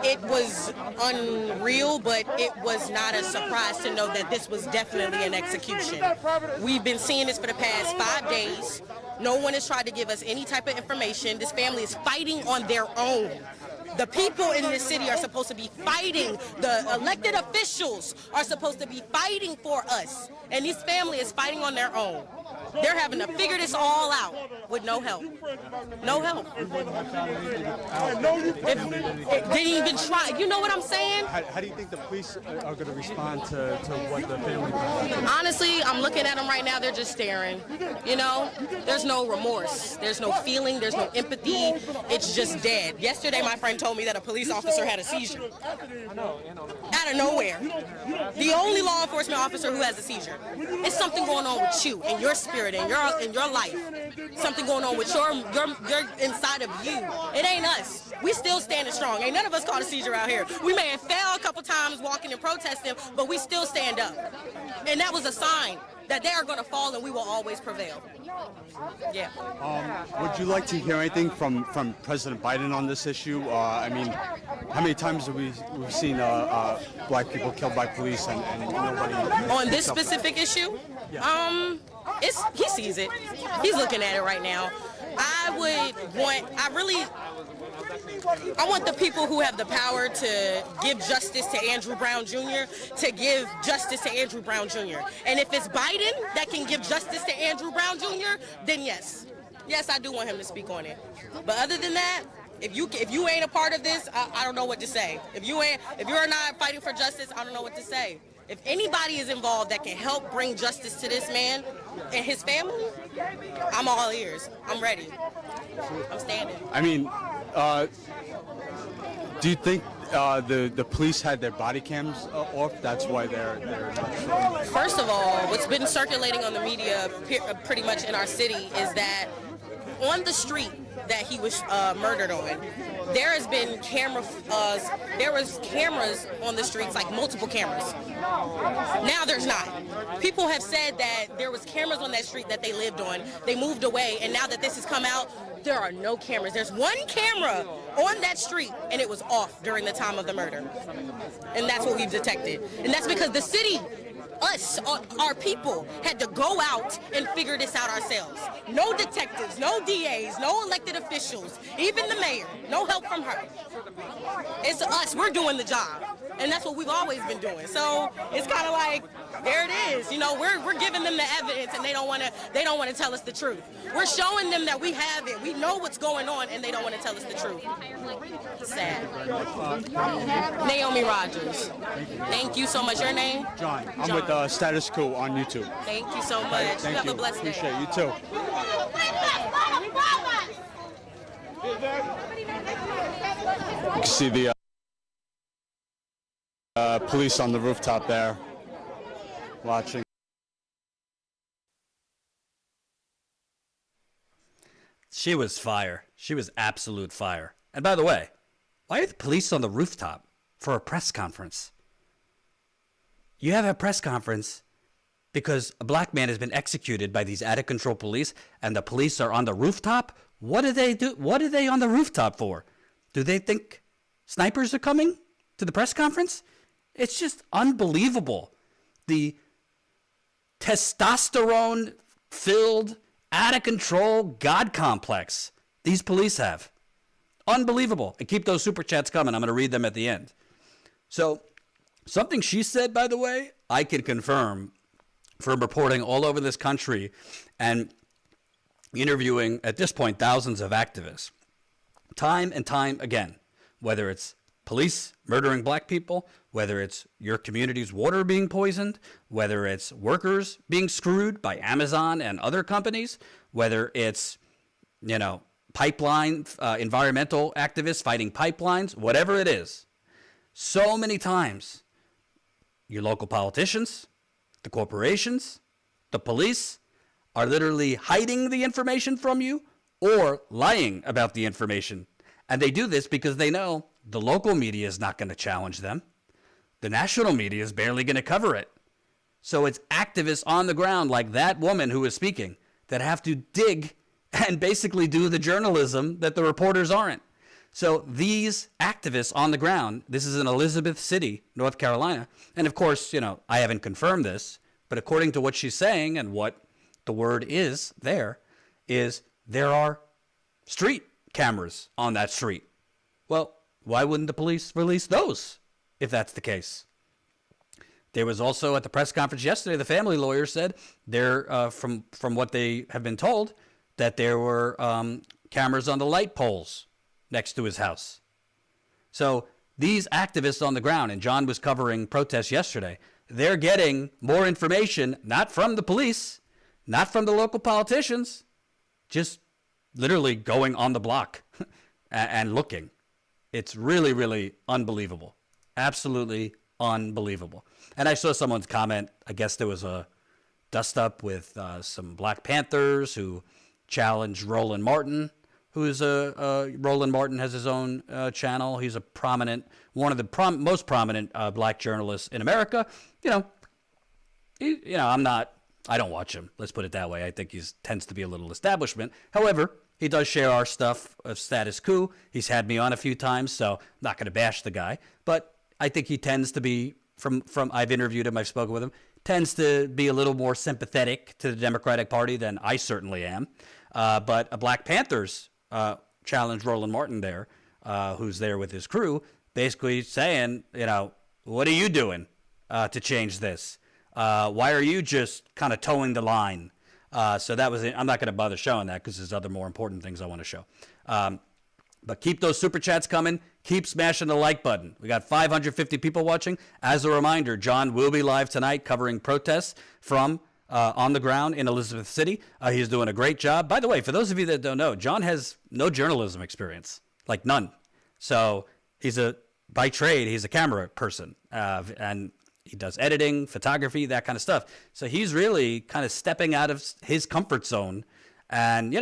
it was unreal, but it was not a surprise to know that this was definitely an execution. We've been seeing this for the past 5 days. No one has tried to give us any type of information. This family is fighting on their own. The people in this city are supposed to be fighting. The elected officials are supposed to be fighting for us. And this family is fighting on their own. They're having to figure this all out with no help. No help. It didn't even try. You know what I'm saying? How do you think the police are going to respond to what the family does? Honestly, I'm looking at them right now. They're just staring. You know, there's no remorse. There's no feeling. There's no empathy. It's just dead. Yesterday, my friend told me that a police officer had a seizure. Out of nowhere. The only law enforcement officer who has a seizure. It's something going on with you and your spirit and your life. Something going on with your inside of you. It ain't us. We still standing strong. Ain't none of us caught a seizure out here. We may have fell a couple times walking and protesting, but we still stand up. And that was a sign that they are going to fall and we will always prevail. Yeah. Would you like to hear anything from President Biden on this issue? I mean, how many times have we've seen black people killed by police and nobody... On this specific issue? Yeah. He sees it. He's looking at it right now. I want the people who have the power to give justice to Andrew Brown Jr. to give justice to Andrew Brown Jr. And if it's Biden that can give justice to Andrew Brown Jr., then yes. Yes, I do want him to speak on it. But other than that, if you ain't a part of this, I don't know what to say. If you're not fighting for justice, I don't know what to say. If anybody is involved that can help bring justice to this man and his family, I'm all ears. I'm ready. I'm standing. I mean, do you think the police had their body cams off? That's why they're not showing? First of all, what's been circulating on the media pretty much in our city is that on the street that he was murdered on, there has been there was cameras on the streets, like multiple cameras. Now there's not. People have said that there was cameras on that street that they lived on. They moved away, and now that this has come out, there are no cameras. There's one camera on that street, and it was off during the time of the murder. And that's what we've detected. And that's because the city, us, our people, had to go out and figure this out ourselves. No detectives, no DAs, no elected officials, even the mayor. No help from her. It's us. We're doing the job. And that's what we've always been doing. So it's kind of like, there it is. You know, we're giving them the evidence, and they don't want to tell us the truth. We're showing them that we have it. We know what's going on, and they don't want to tell us the truth. Sad. Naomi Rogers. Thank you so much. Your name? John. I'm with Status Coup on YouTube. Thank you so much. Thank you have you. a blessed day. Appreciate you too. You can see the police on the rooftop there watching. She was fire. She was absolute fire. And by the way, why are the police on the rooftop for a press conference? You have a press conference because a black man has been executed by these out-of-control police, and the police are on the rooftop? What do they do? What are they on the rooftop for? Do they think snipers are coming to the press conference? It's just unbelievable. The testosterone-filled, out-of-control God complex these police have. Unbelievable. And keep those super chats coming. I'm going to read them at the end. So, something she said, by the way, I can confirm from reporting all over this country and interviewing, at this point, thousands of activists. Time and time again, whether it's police murdering black people, whether it's your community's water being poisoned, whether it's workers being screwed by Amazon and other companies, whether it's, pipeline, environmental activists fighting pipelines, whatever it is. So many times, your local politicians, the corporations, the police are literally hiding the information from you or lying about the information. And they do this because they know the local media is not going to challenge them. The national media is barely going to cover it. So it's activists on the ground like that woman who is speaking that have to dig and basically do the journalism that the reporters aren't. So these activists on the ground, this is in Elizabeth City, North Carolina. And of course, I haven't confirmed this, but according to what she's saying and what the word is there are street cameras on that street. Well, why wouldn't the police release those if that's the case? There was also at the press conference yesterday, the family lawyer said there, from what they have been told, that there were cameras on the light poles next to his house. So these activists on the ground, and John was covering protests yesterday, they're getting more information, not from the police, not from the local politicians, just literally going on the block and looking. It's really, really unbelievable. Absolutely unbelievable. And I saw someone's comment, I guess there was a dust-up with some Black Panthers who challenged Roland Martin, who's Roland Martin has his own channel. He's a prominent, one of the most prominent black journalists in America. I don't watch him. Let's put it that way. I think he tends to be a little establishment. However, he does share our stuff of Status Coup. He's had me on a few times, so I'm not going to bash the guy. But I think he tends to be, from I've interviewed him, I've spoken with him, tends to be a little more sympathetic to the Democratic Party than I certainly am. But a Black Panthers challenged Roland Martin there, who's there with his crew, basically saying, what are you doing to change this? Why are you just kind of towing the line? So that was it. I'm not going to bother showing that because there's other more important things I want to show. But keep those super chats coming. Keep smashing the like button. We got 550 people watching. As a reminder, John will be live tonight covering protests from on the ground in Elizabeth City. He's doing a great job. By the way, for those of you that don't know, John has no journalism experience, like none. So by trade, he's a camera person, and he does editing, photography, that kind of stuff. So he's really kind of stepping out of his comfort zone and,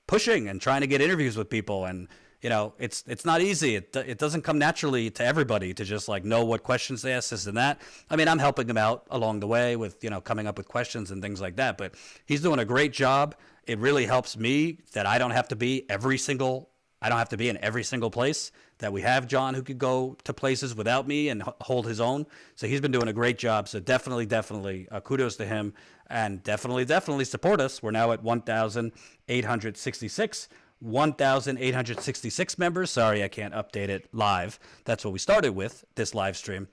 pushing and trying to get interviews with people. And, it's not easy. It doesn't come naturally to everybody to just know what questions they ask, this and that. I mean, I'm helping him out along the way with, coming up with questions and things like that. But he's doing a great job. It really helps me that I don't have to be in every single place, that we have John who could go to places without me and hold his own. So he's been doing a great job. So definitely kudos to him, and definitely support us. We're now at 1,866 members. Sorry, I can't update it live. That's what we started with, this live stream.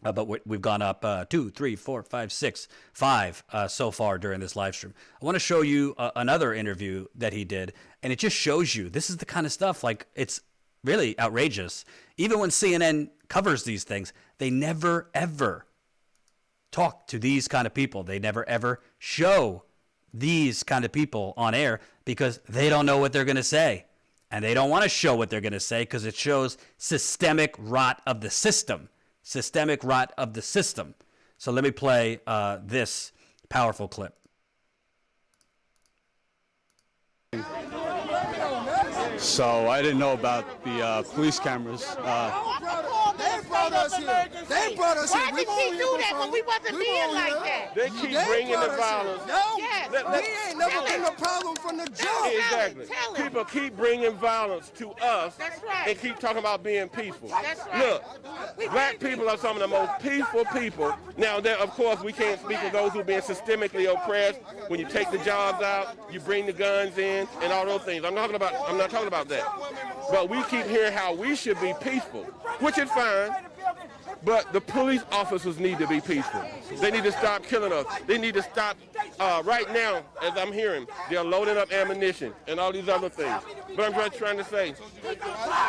But we've gone up 2, 3, 4, 5, 6, 5 so far during this live stream. I want to show you another interview that he did, and it just shows you this is the kind of stuff, it's really outrageous. Even when CNN covers these things, they never, ever talk to these kind of people. They never, ever show these kind of people on air because they don't know what they're going to say. And they don't want to show what they're going to say because it shows systemic rot of the system. Systemic rot of the system. So let me play this powerful clip. So I didn't know about the police cameras. They brought us here. Why did she do that when we wasn't being like that? They keep bringing the violence. No, Yes. we ain't never been a problem from the jump. Exactly. Tell him. People keep bringing violence to us. That's right. And keep talking about being peaceful. That's right. Look, black people are some of the most peaceful people. Now, of course, we can't speak of those who are being systemically oppressed. When you take the jobs out, you bring the guns in, and all those things. I'm not talking about that. But we keep hearing how we should be peaceful, which is fine. But the police officers need to be peaceful. They need to stop killing us. They need to stop. Right now, as I'm hearing, they're loading up ammunition and all these other things. But I'm just trying to say,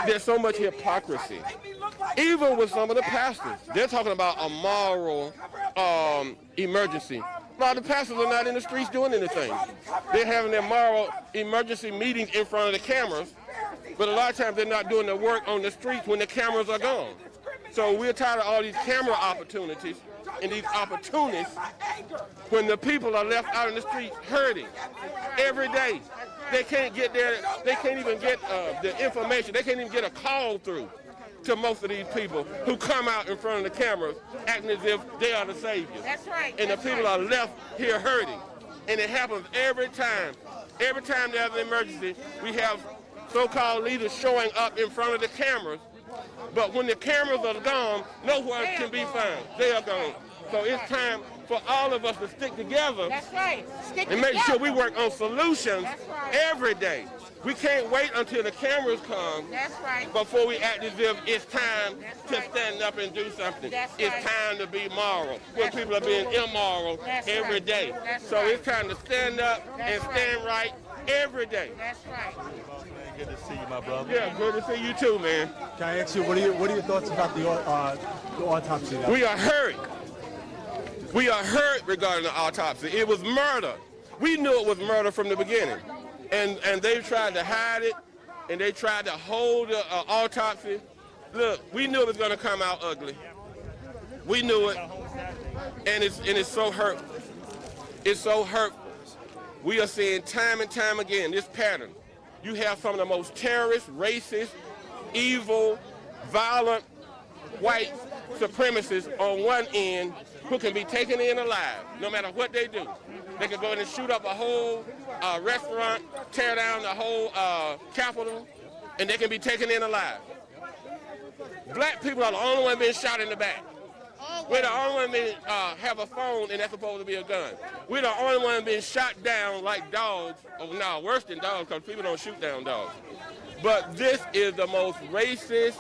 there's so much hypocrisy. Even with some of the pastors, they're talking about a moral emergency. A lot of the pastors are not in the streets doing anything. They're having their moral emergency meetings in front of the cameras, but a lot of times they're not doing the work on the streets when the cameras are gone. So we're tired of all these camera opportunities and these opportunists when the people are left out in the streets hurting every day. They can't get there. They can't even get the information. They can't even get a call through to most of these people who come out in front of the cameras acting as if they are the saviors. That's right. And the people are left here hurting. And it happens every time. Every time there's an emergency, we have so-called leaders showing up in front of the cameras, but when the cameras are gone, nowhere can be found. They are gone. So it's time for all of us to stick together. That's right. Stick and make together. sure we work on solutions every day. We can't wait until the cameras come before we act as if it's time to stand up and do something. It's time to be moral. When people are being immoral every day. So it's time to stand up and stand right every day. That's right. Good to see you, my brother. Yeah, good to see you too, man. Can I ask you, what are your thoughts about the autopsy? We are hurt. We are hurt regarding the autopsy. It was murder. We knew it was murder from the beginning. And they tried to hide it, and they tried to hold the autopsy. Look, we knew it was going to come out ugly. We knew it, and it's so hurtful. It's so hurtful. We are seeing time and time again this pattern. You have some of the most terrorist, racist, evil, violent, white supremacists on one end who can be taken in alive, no matter what they do. They can go in and shoot up a whole restaurant, tear down the whole Capitol, and they can be taken in alive. Black people are the only ones being shot in the back. We're the only ones being have a phone, and that's supposed to be a gun. We're the only ones being shot down like dogs. Oh, no, worse than dogs, because people don't shoot down dogs. But this is the most racist,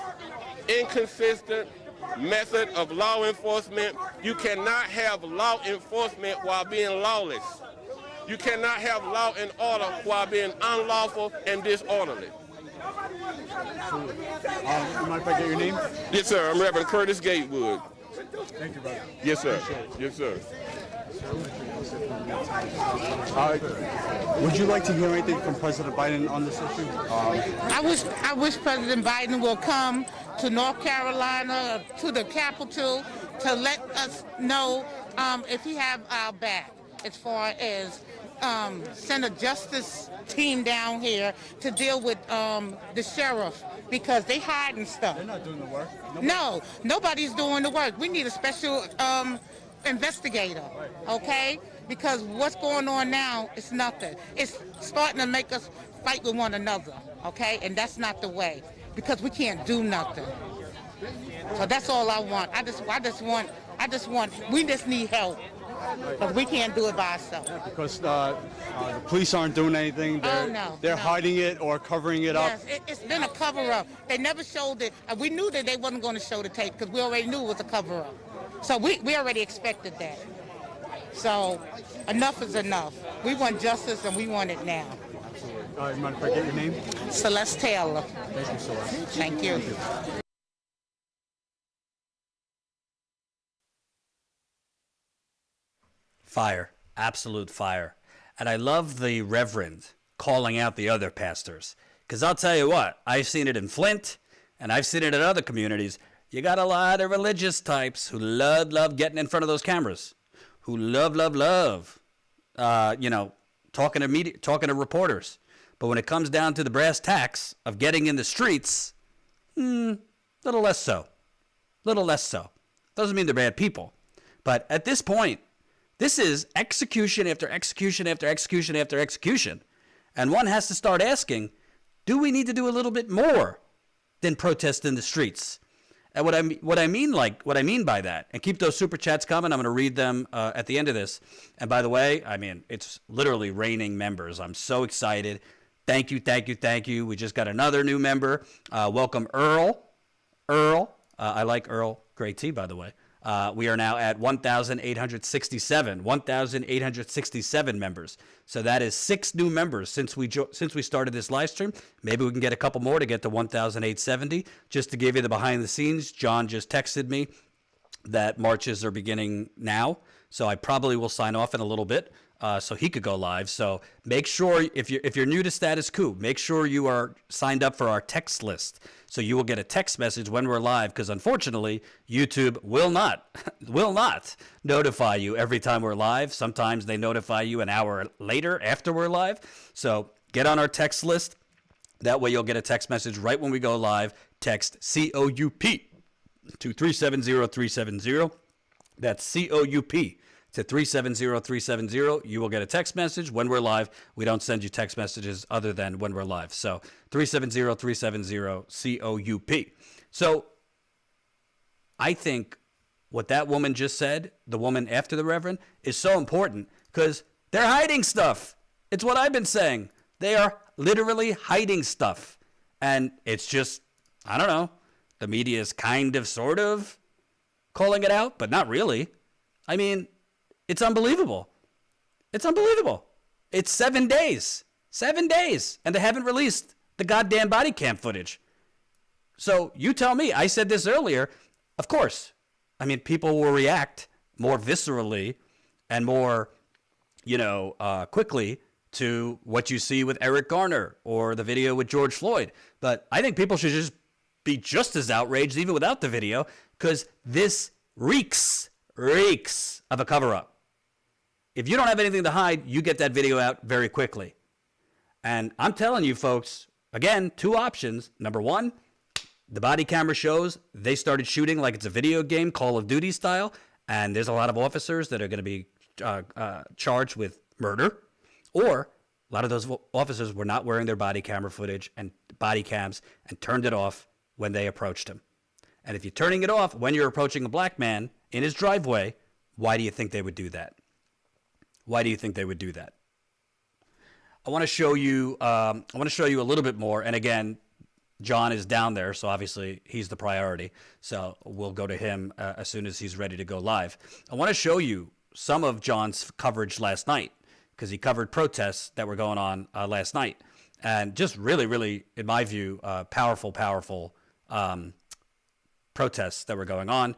inconsistent method of law enforcement. You cannot have law enforcement while being lawless. You cannot have law and order while being unlawful and disorderly. Mind if I get your name? Yes, sir. I'm Reverend Curtis Gatewood. Thank you, brother. Yes, sir. Yes, sir. Would you like to hear anything from President Biden on this issue? I wish President Biden will come to North Carolina, to the Capitol, to let us know if he have our back as far as send a justice team down here to deal with the sheriff, because they hiding stuff. They're not doing the work. No, nobody's doing the work. We need a special investigator, okay? Because what's going on now is nothing. It's starting to make us fight with one another, okay? And that's not the way, because we can't do nothing. So that's all I want. We just need help, because we can't do it by ourselves. Because the police aren't doing anything. They're hiding it or covering it up. Yes, it's been a cover-up. They never showed it. We knew that they wasn't going to show the tape because we already knew it was a cover-up. So we already expected that. So enough is enough. We want justice, and we want it now. Absolutely. Mind if I get your name? Celeste Taylor. Thank you, Celeste. Thank you. Fire. Absolute fire. And I love the Reverend calling out the other pastors. Because I'll tell you what, I've seen it in Flint, and I've seen it in other communities. You got a lot of religious types who love getting in front of those cameras, who love, talking to media, talking to reporters. But when it comes down to the brass tacks of getting in the streets, little less so. Doesn't mean they're bad people. But at this point, this is execution after execution after execution after execution. And one has to start asking, do we need to do a little bit more than protest in the streets? And what I mean by that, and keep those super chats coming. I'm going to read them at the end of this. And by the way, it's literally raining members. I'm so excited. Thank you. We just got another new member. Welcome, Earl. I like Earl. Great tea, by the way. We are now at 1,867 members. So that is 6 new members since we started this live stream. Maybe we can get a couple more to get to 1,870. Just to give you the behind the scenes, John just texted me that marches are beginning now. So I probably will sign off in a little bit so he could go live. So make sure, if you're new to Status Coup, make sure you are signed up for our text list. So you will get a text message when we're live, because unfortunately, YouTube will not notify you every time we're live. Sometimes they notify you an hour later after we're live. So get on our text list. That way you'll get a text message right when we go live. Text COUP to 370-370. That's COUP to 370-370. You will get a text message when we're live. We don't send you text messages other than when we're live. So 370-370-COUP. So I think what that woman just said, the woman after the Reverend, is so important because they're hiding stuff. It's what I've been saying. They are literally hiding stuff. And it's just, I don't know, the media is kind of, sort of calling it out, but not really. I mean, it's unbelievable. It's unbelievable. It's 7 days. 7 days. And they haven't released the goddamn body cam footage. So you tell me, I said this earlier, of course. I mean, people will react more viscerally and more, quickly to what you see with Eric Garner or the video with George Floyd. But I think people should just be just as outraged even without the video because this reeks of a cover-up. If you don't have anything to hide, you get that video out very quickly. And I'm telling you, folks, again, 2 options. Number 1, the body camera shows they started shooting like it's a video game, Call of Duty style, and there's a lot of officers that are going to be charged with murder. Or a lot of those officers were not wearing their body camera footage and body cams and turned it off when they approached him. And if you're turning it off when you're approaching a black man in his driveway, why do you think they would do that? Why do you think they would do that? I want to show you a little bit more. And again, John is down there, so obviously he's the priority. So we'll go to him as soon as he's ready to go live. I want to show you some of John's coverage last night because he covered protests that were going on last night. And just really, really, in my view, powerful protests that were going on.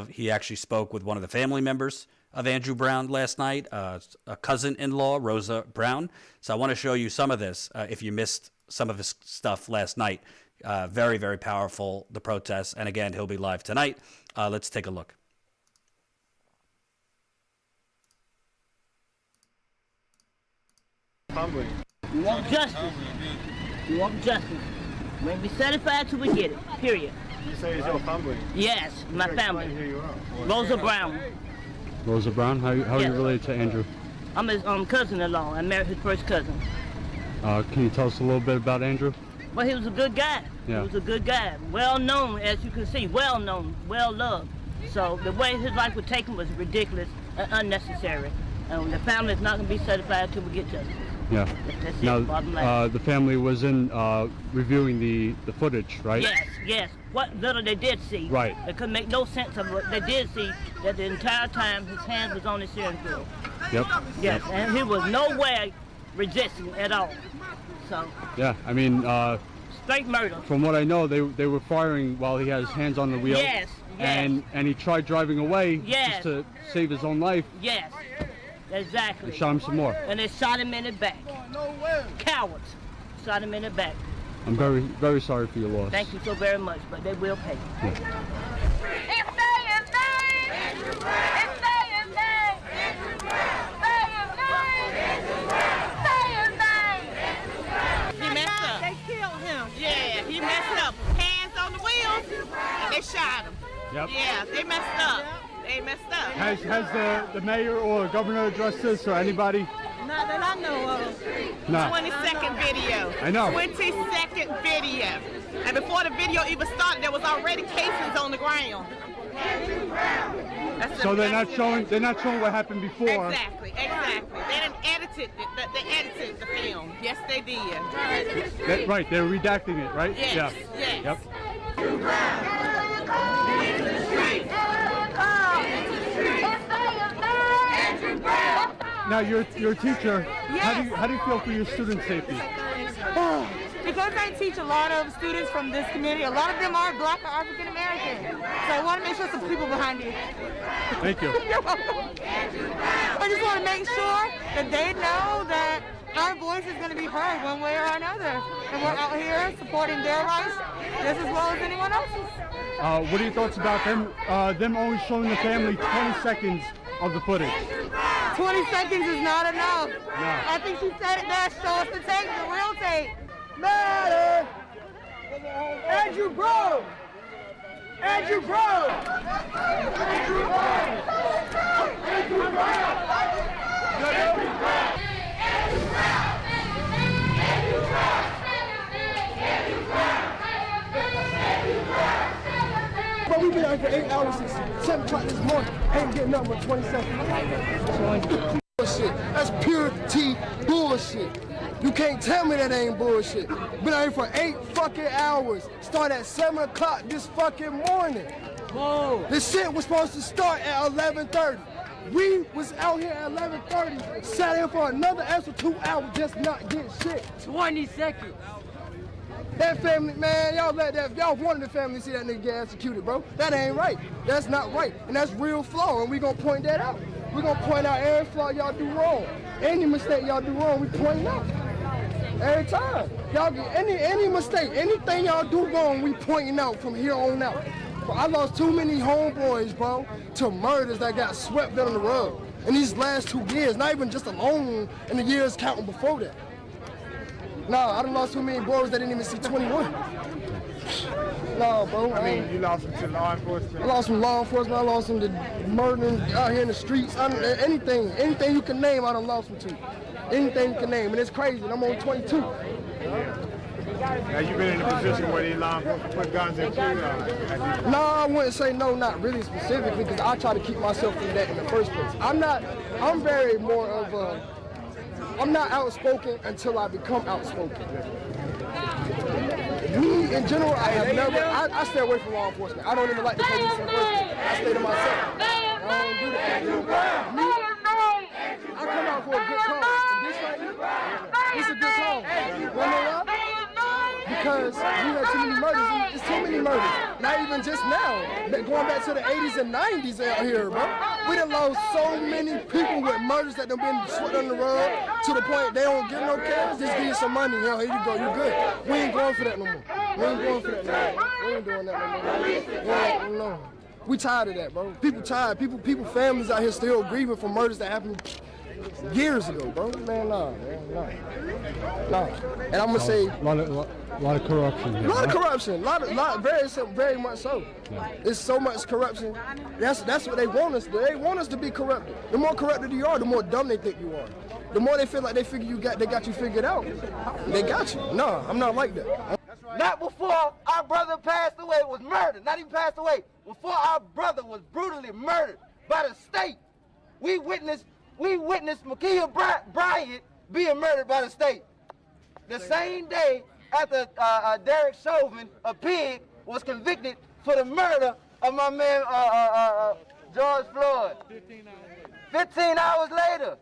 He actually spoke with one of the family members of Andrew Brown last night, a cousin-in-law, Rosa Brown. So I want to show you some of this if you missed some of his stuff last night. Very, very powerful, the protests. And again, he'll be live tonight. Let's take a look. Humbling. We want justice. We want justice. We ain't be satisfied till we get it. Period. You say it's your family? Yes, my family. Rosa Brown. Rosa Brown? How are you related to Andrew? I'm his cousin-in-law. I married his first cousin. Can you tell us a little bit about Andrew? Well, he was a good guy. Yeah. He was a good guy. Well known, as you can see. Well known, well loved. So the way his life was taken was ridiculous and unnecessary. And the family is not going to be satisfied until we get justice. Yeah. That's now, it, bottom line. the family was in reviewing the footage, right? Yes. What little they did see. Right. It couldn't make no sense of what they did see, that the entire time his hand was on the steering wheel. Yep. Yes, Yep. and he was nowhere resisting at all. So. Yeah, I mean. Straight murder. From what I know, they were firing while he had his hands on the wheel. Yes. And he tried driving away just to save his own life. Yes. Exactly. They shot him some more. And they shot him in the back. Cowards. Shot him in the back. I'm very, very sorry for your loss. Thank you so very much, but they will pay. Yeah. He messed up. They killed him. Yeah, he messed up. Hands on the wheels, and they shot him. Yep. Yeah, they messed up. They messed up. Has the mayor or governor addressed this or anybody? Not that I know of. No. 20-second video. I know. 20-second video. And before the video even started, there was already cases on the ground. So they're not showing what happened before. Exactly. They didn't edit they edited the film. Yes, they did. Right, they're redacting it, right? Yes. Yeah. Yes. Yep. Now you're a teacher. Yes. How do you feel for your student safety? Because I teach a lot of students from this community, a lot of them are Black or African American. So I want to make sure some people behind you. Thank you. You're welcome. I just want to make sure that they know that our voice is going to be heard one way or another. And we're out here supporting their rights just as well as anyone else's. What are your thoughts about them only showing the family 20 seconds of the footage? 20 seconds is not enough. No. I think she said it best. Show us the tape, the real tape. Matter. Andrew Brown. Andrew Brown! Andrew Brown! Andrew Brown! But we've been out for 8 hours since 7 o'clock this morning. Ain't getting nothing but 20 seconds. Bullshit. That's pure T bullshit. You can't tell me that ain't bullshit. Been out here for 8 fucking hours. Start at 7 o'clock this fucking morning. Whoa. This shit was supposed to start at 11:30. We was out here at 11:30, sat here for another extra 2 hours, just not get shit. 20 seconds. That family, man, y'all wanted the family to see that nigga get executed, bro. That ain't right. That's not right. And that's real flaw, and we gonna point that out. We gonna point out every flaw y'all do wrong. Any mistake y'all do wrong, we point out. Every time. Y'all get any mistake, anything y'all do wrong, we pointing out from here on out. But I lost too many homeboys, bro, to murders that got swept under the rug. In these last 2 years, not even just alone in the years counting before that. Nah, I done lost too many boys that didn't even see 21. Nah, bro. I mean, you lost them to law enforcement. I lost some law enforcement. I lost them to murdering out here in the streets. Anything you can name, I done lost them to. Anything you can name, and it's crazy. And I'm only 22. Have you been in a position where these law enforcement put guns at you? No, I wouldn't say no, not really specifically, because I try to keep myself from that in the first place. I'm very more of a, I'm not outspoken until I become outspoken. Me, in general, I have never, I stay away from law enforcement. I don't even like the police in the first place. I stay to myself. I don't do that. Me, I come out for a good cause. And this right here, it's a good cause. You know why? Because we had too many murders. It's too many murders. Not even just now. Going back to the 80s and 90s out here, bro. We done lost so many people with murders that done been swept under the rug to the point they don't get no cash. Just give you some money. Yo, here you go. You good. We ain't going for that no more. We ain't going for that no more. We ain't doing that no more. No. We tired of that, bro. People tired. People, families out here still grieving for murders that happened years ago, bro. Man, nah. And I'm gonna say a lot of corruption. A lot of corruption. Very much so. Yeah. It's so much corruption. That's what they want us to. They want us to be corrupted. The more corrupted you are, the more dumb they think you are. The more they feel like they got you figured out. They got you. No, I'm not like that. Not before our brother passed away, was murdered. Not even passed away. Before our brother was brutally murdered by the state, we witnessed Ma'Khia Bryant being murdered by the state. The same day after Derek Chauvin, a pig, was convicted for the murder of my man George Floyd. 15 hours later.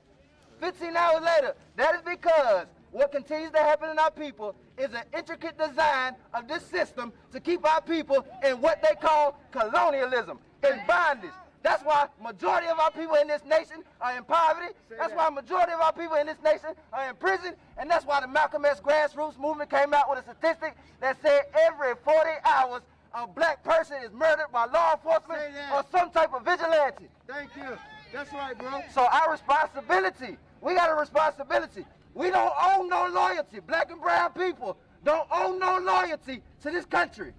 15 hours later. That is because what continues to happen in our people is an intricate design of this system to keep our people in what they call colonialism, in bondage. That's why majority of our people in this nation are in poverty. That's why majority of our people in this nation are in prison. And that's why the Malcolm X grassroots movement came out with a statistic that said every 40 hours a black person is murdered by law enforcement or some type of vigilante. Thank you. That's right, bro. So our responsibility, we got a responsibility. We don't owe no loyalty. Black and brown people don't owe no loyalty to this country.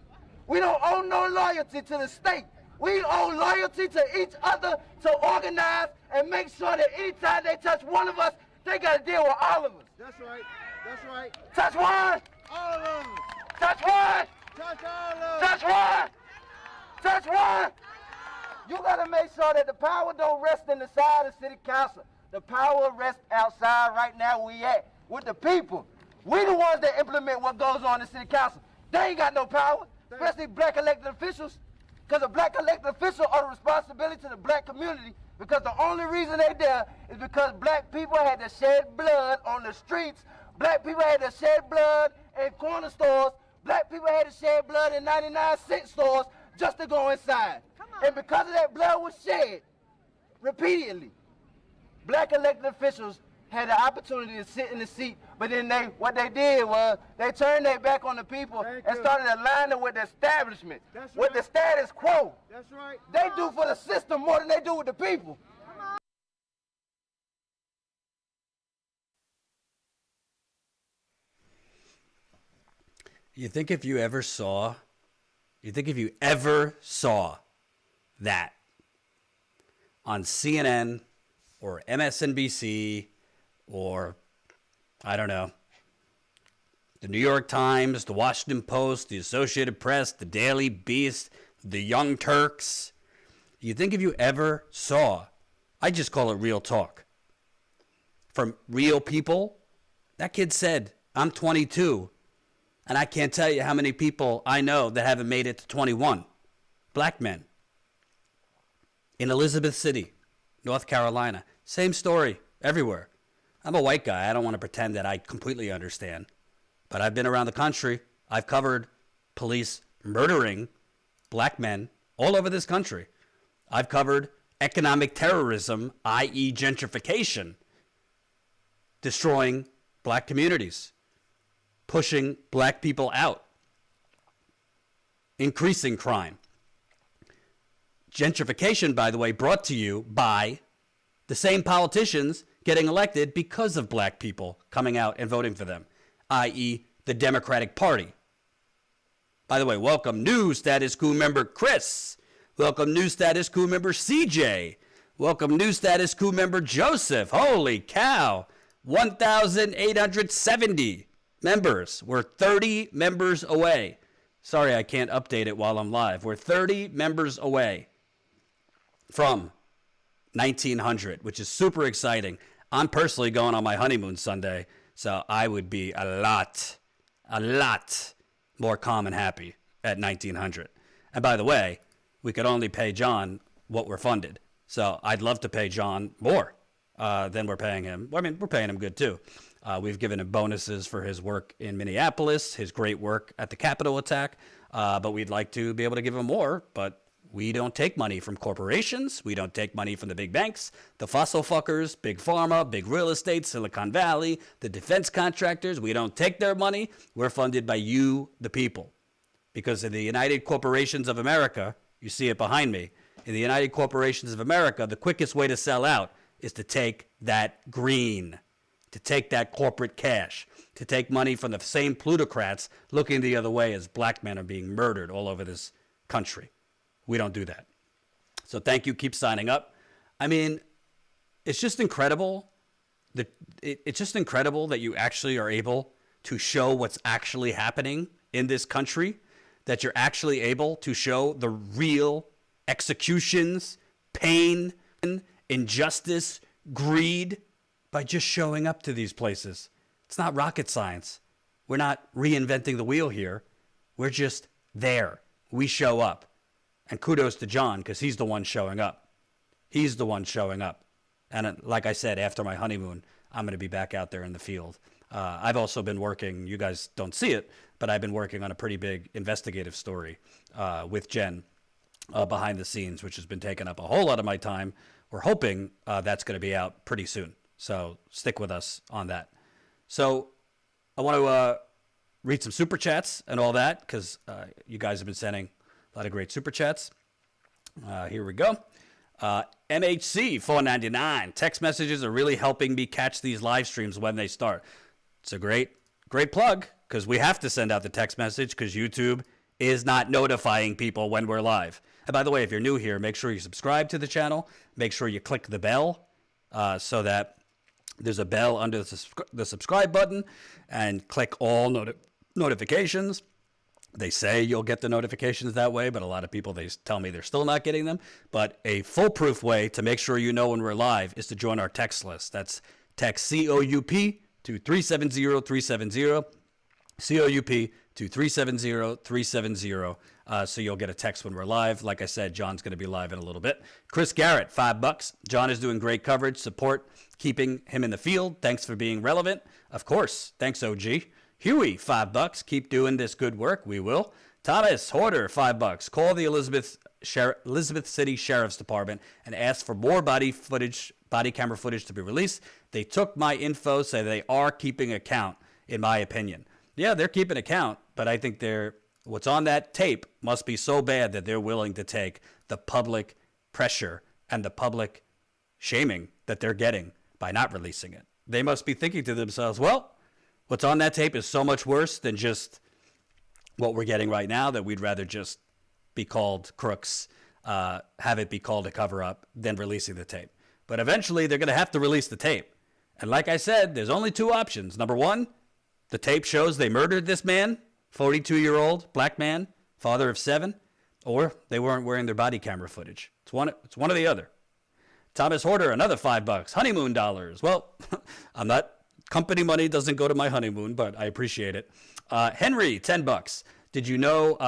We don't owe no loyalty to the state. We owe loyalty to each other to organize and make sure that anytime they touch one of us, they got to deal with all of us. That's right. That's right. Touch one. All of them. Touch one. Touch all of them. Touch one. Touch one. You got to make sure that the power don't rest in the side of city council. The power rests outside right now where we at with the people. We the ones that implement what goes on in city council. They ain't got no power, especially black elected officials. Because the black elected officials are the responsibility to the black community, because the only reason they there is because black people had to shed blood on the streets. Black people had to shed blood in corner stores. Black people had to shed blood in 99-cent stores just to go inside. And because of that blood was shed repeatedly, black elected officials had the opportunity to sit in the seat, but then what they did was they turned their back on the people and started aligning with the establishment, with the status quo. That's right. They do for the system more than they do with the people. You think if you ever saw You think if you ever saw that on CNN or MSNBC or, I don't know, the New York Times, the Washington Post, the Associated Press, the Daily Beast, the Young Turks, you think if you ever saw, I just call it real talk, from real people? That kid said, I'm 22, and I can't tell you how many people I know that haven't made it to 21. Black men. In Elizabeth City, North Carolina. Same story everywhere. I'm a white guy. I don't want to pretend that I completely understand. But I've been around the country. I've covered police murdering black men all over this country. I've covered economic terrorism, i.e. gentrification, destroying black communities, pushing black people out, increasing crime. Gentrification, by the way, brought to you by the same politicians getting elected because of black people coming out and voting for them, i.e. the Democratic Party. By the way, welcome new Status Coup member Chris. Welcome new Status Coup member CJ. Welcome new Status Coup member Joseph. Holy cow. 1,870 members. We're 30 members away. Sorry, I can't update it while I'm live. We're 30 members away from 1,900, which is super exciting. I'm personally going on my honeymoon Sunday, so I would be a lot more calm and happy at 1,900. And by the way, we could only pay John what we're funded. So I'd love to pay John more than we're paying him. Well, I mean, we're paying him good too. We've given him bonuses for his work in Minneapolis, his great work at the Capitol attack. But we'd like to be able to give him more, but we don't take money from corporations. We don't take money from the big banks, the fossil fuckers, big pharma, big real estate, Silicon Valley, the defense contractors. We don't take their money. We're funded by you, the people. Because in the United Corporations of America, you see it behind me, in the United Corporations of America, the quickest way to sell out is to take that green, to take that corporate cash, to take money from the same plutocrats looking the other way as black men are being murdered all over this country. We don't do that. So thank you. Keep signing up. I mean, it's just incredible. It's just incredible that you actually are able to show what's actually happening in this country, that you're actually able to show the real executions, pain, injustice, greed by just showing up to these places. It's not rocket science. We're not reinventing the wheel here. We're just there. We show up. And kudos to John, because he's the one showing up. He's the one showing up. And like I said, after my honeymoon, I'm going to be back out there in the field. I've also been working, you guys don't see it, but I've been working on a pretty big investigative story with Jen behind the scenes, which has been taking up a whole lot of my time. We're hoping that's going to be out pretty soon. So stick with us on that. So I want to read some super chats and all that, because you guys have been sending a lot of great super chats. Here we go. MHC 499. Text messages are really helping me catch these live streams when they start. It's a great plug, because we have to send out the text message because YouTube is not notifying people when we're live. And by the way, if you're new here, make sure you subscribe to the channel. Make sure you click the bell so that there's a bell under the subscribe button, and click all notifications. They say you'll get the notifications that way, but a lot of people, they tell me they're still not getting them. But a foolproof way to make sure you know when we're live is to join our text list. That's text COUP to 370-370, COUP to 370-370. So you'll get a text when we're live. Like I said, John's going to be live in a little bit. Chris Garrett, $5. John is doing great coverage. Support keeping him in the field. Thanks for being relevant. Of course. Thanks, OG. Huey, $5. Keep doing this good work. We will. Thomas Horder, $5. Call the Elizabeth City Sheriff's Department and ask for more body camera footage to be released. They took my info, so they are keeping account, in my opinion. Yeah, they're keeping account, but I think what's on that tape must be so bad that they're willing to take the public pressure and the public shaming that they're getting by not releasing it. They must be thinking to themselves, well, what's on that tape is so much worse than just what we're getting right now that we'd rather just be called crooks, have it be called a cover-up, than releasing the tape. But eventually, they're going to have to release the tape. And like I said, there's only two options. Number one, the tape shows they murdered this man, 42-year-old black man, father of 7, or they weren't wearing their body camera footage. It's one or the other. Thomas Horter, another $5. Honeymoon dollars. Well, I'm not, company money doesn't go to my honeymoon, but I appreciate it. Henry, $10. Did you know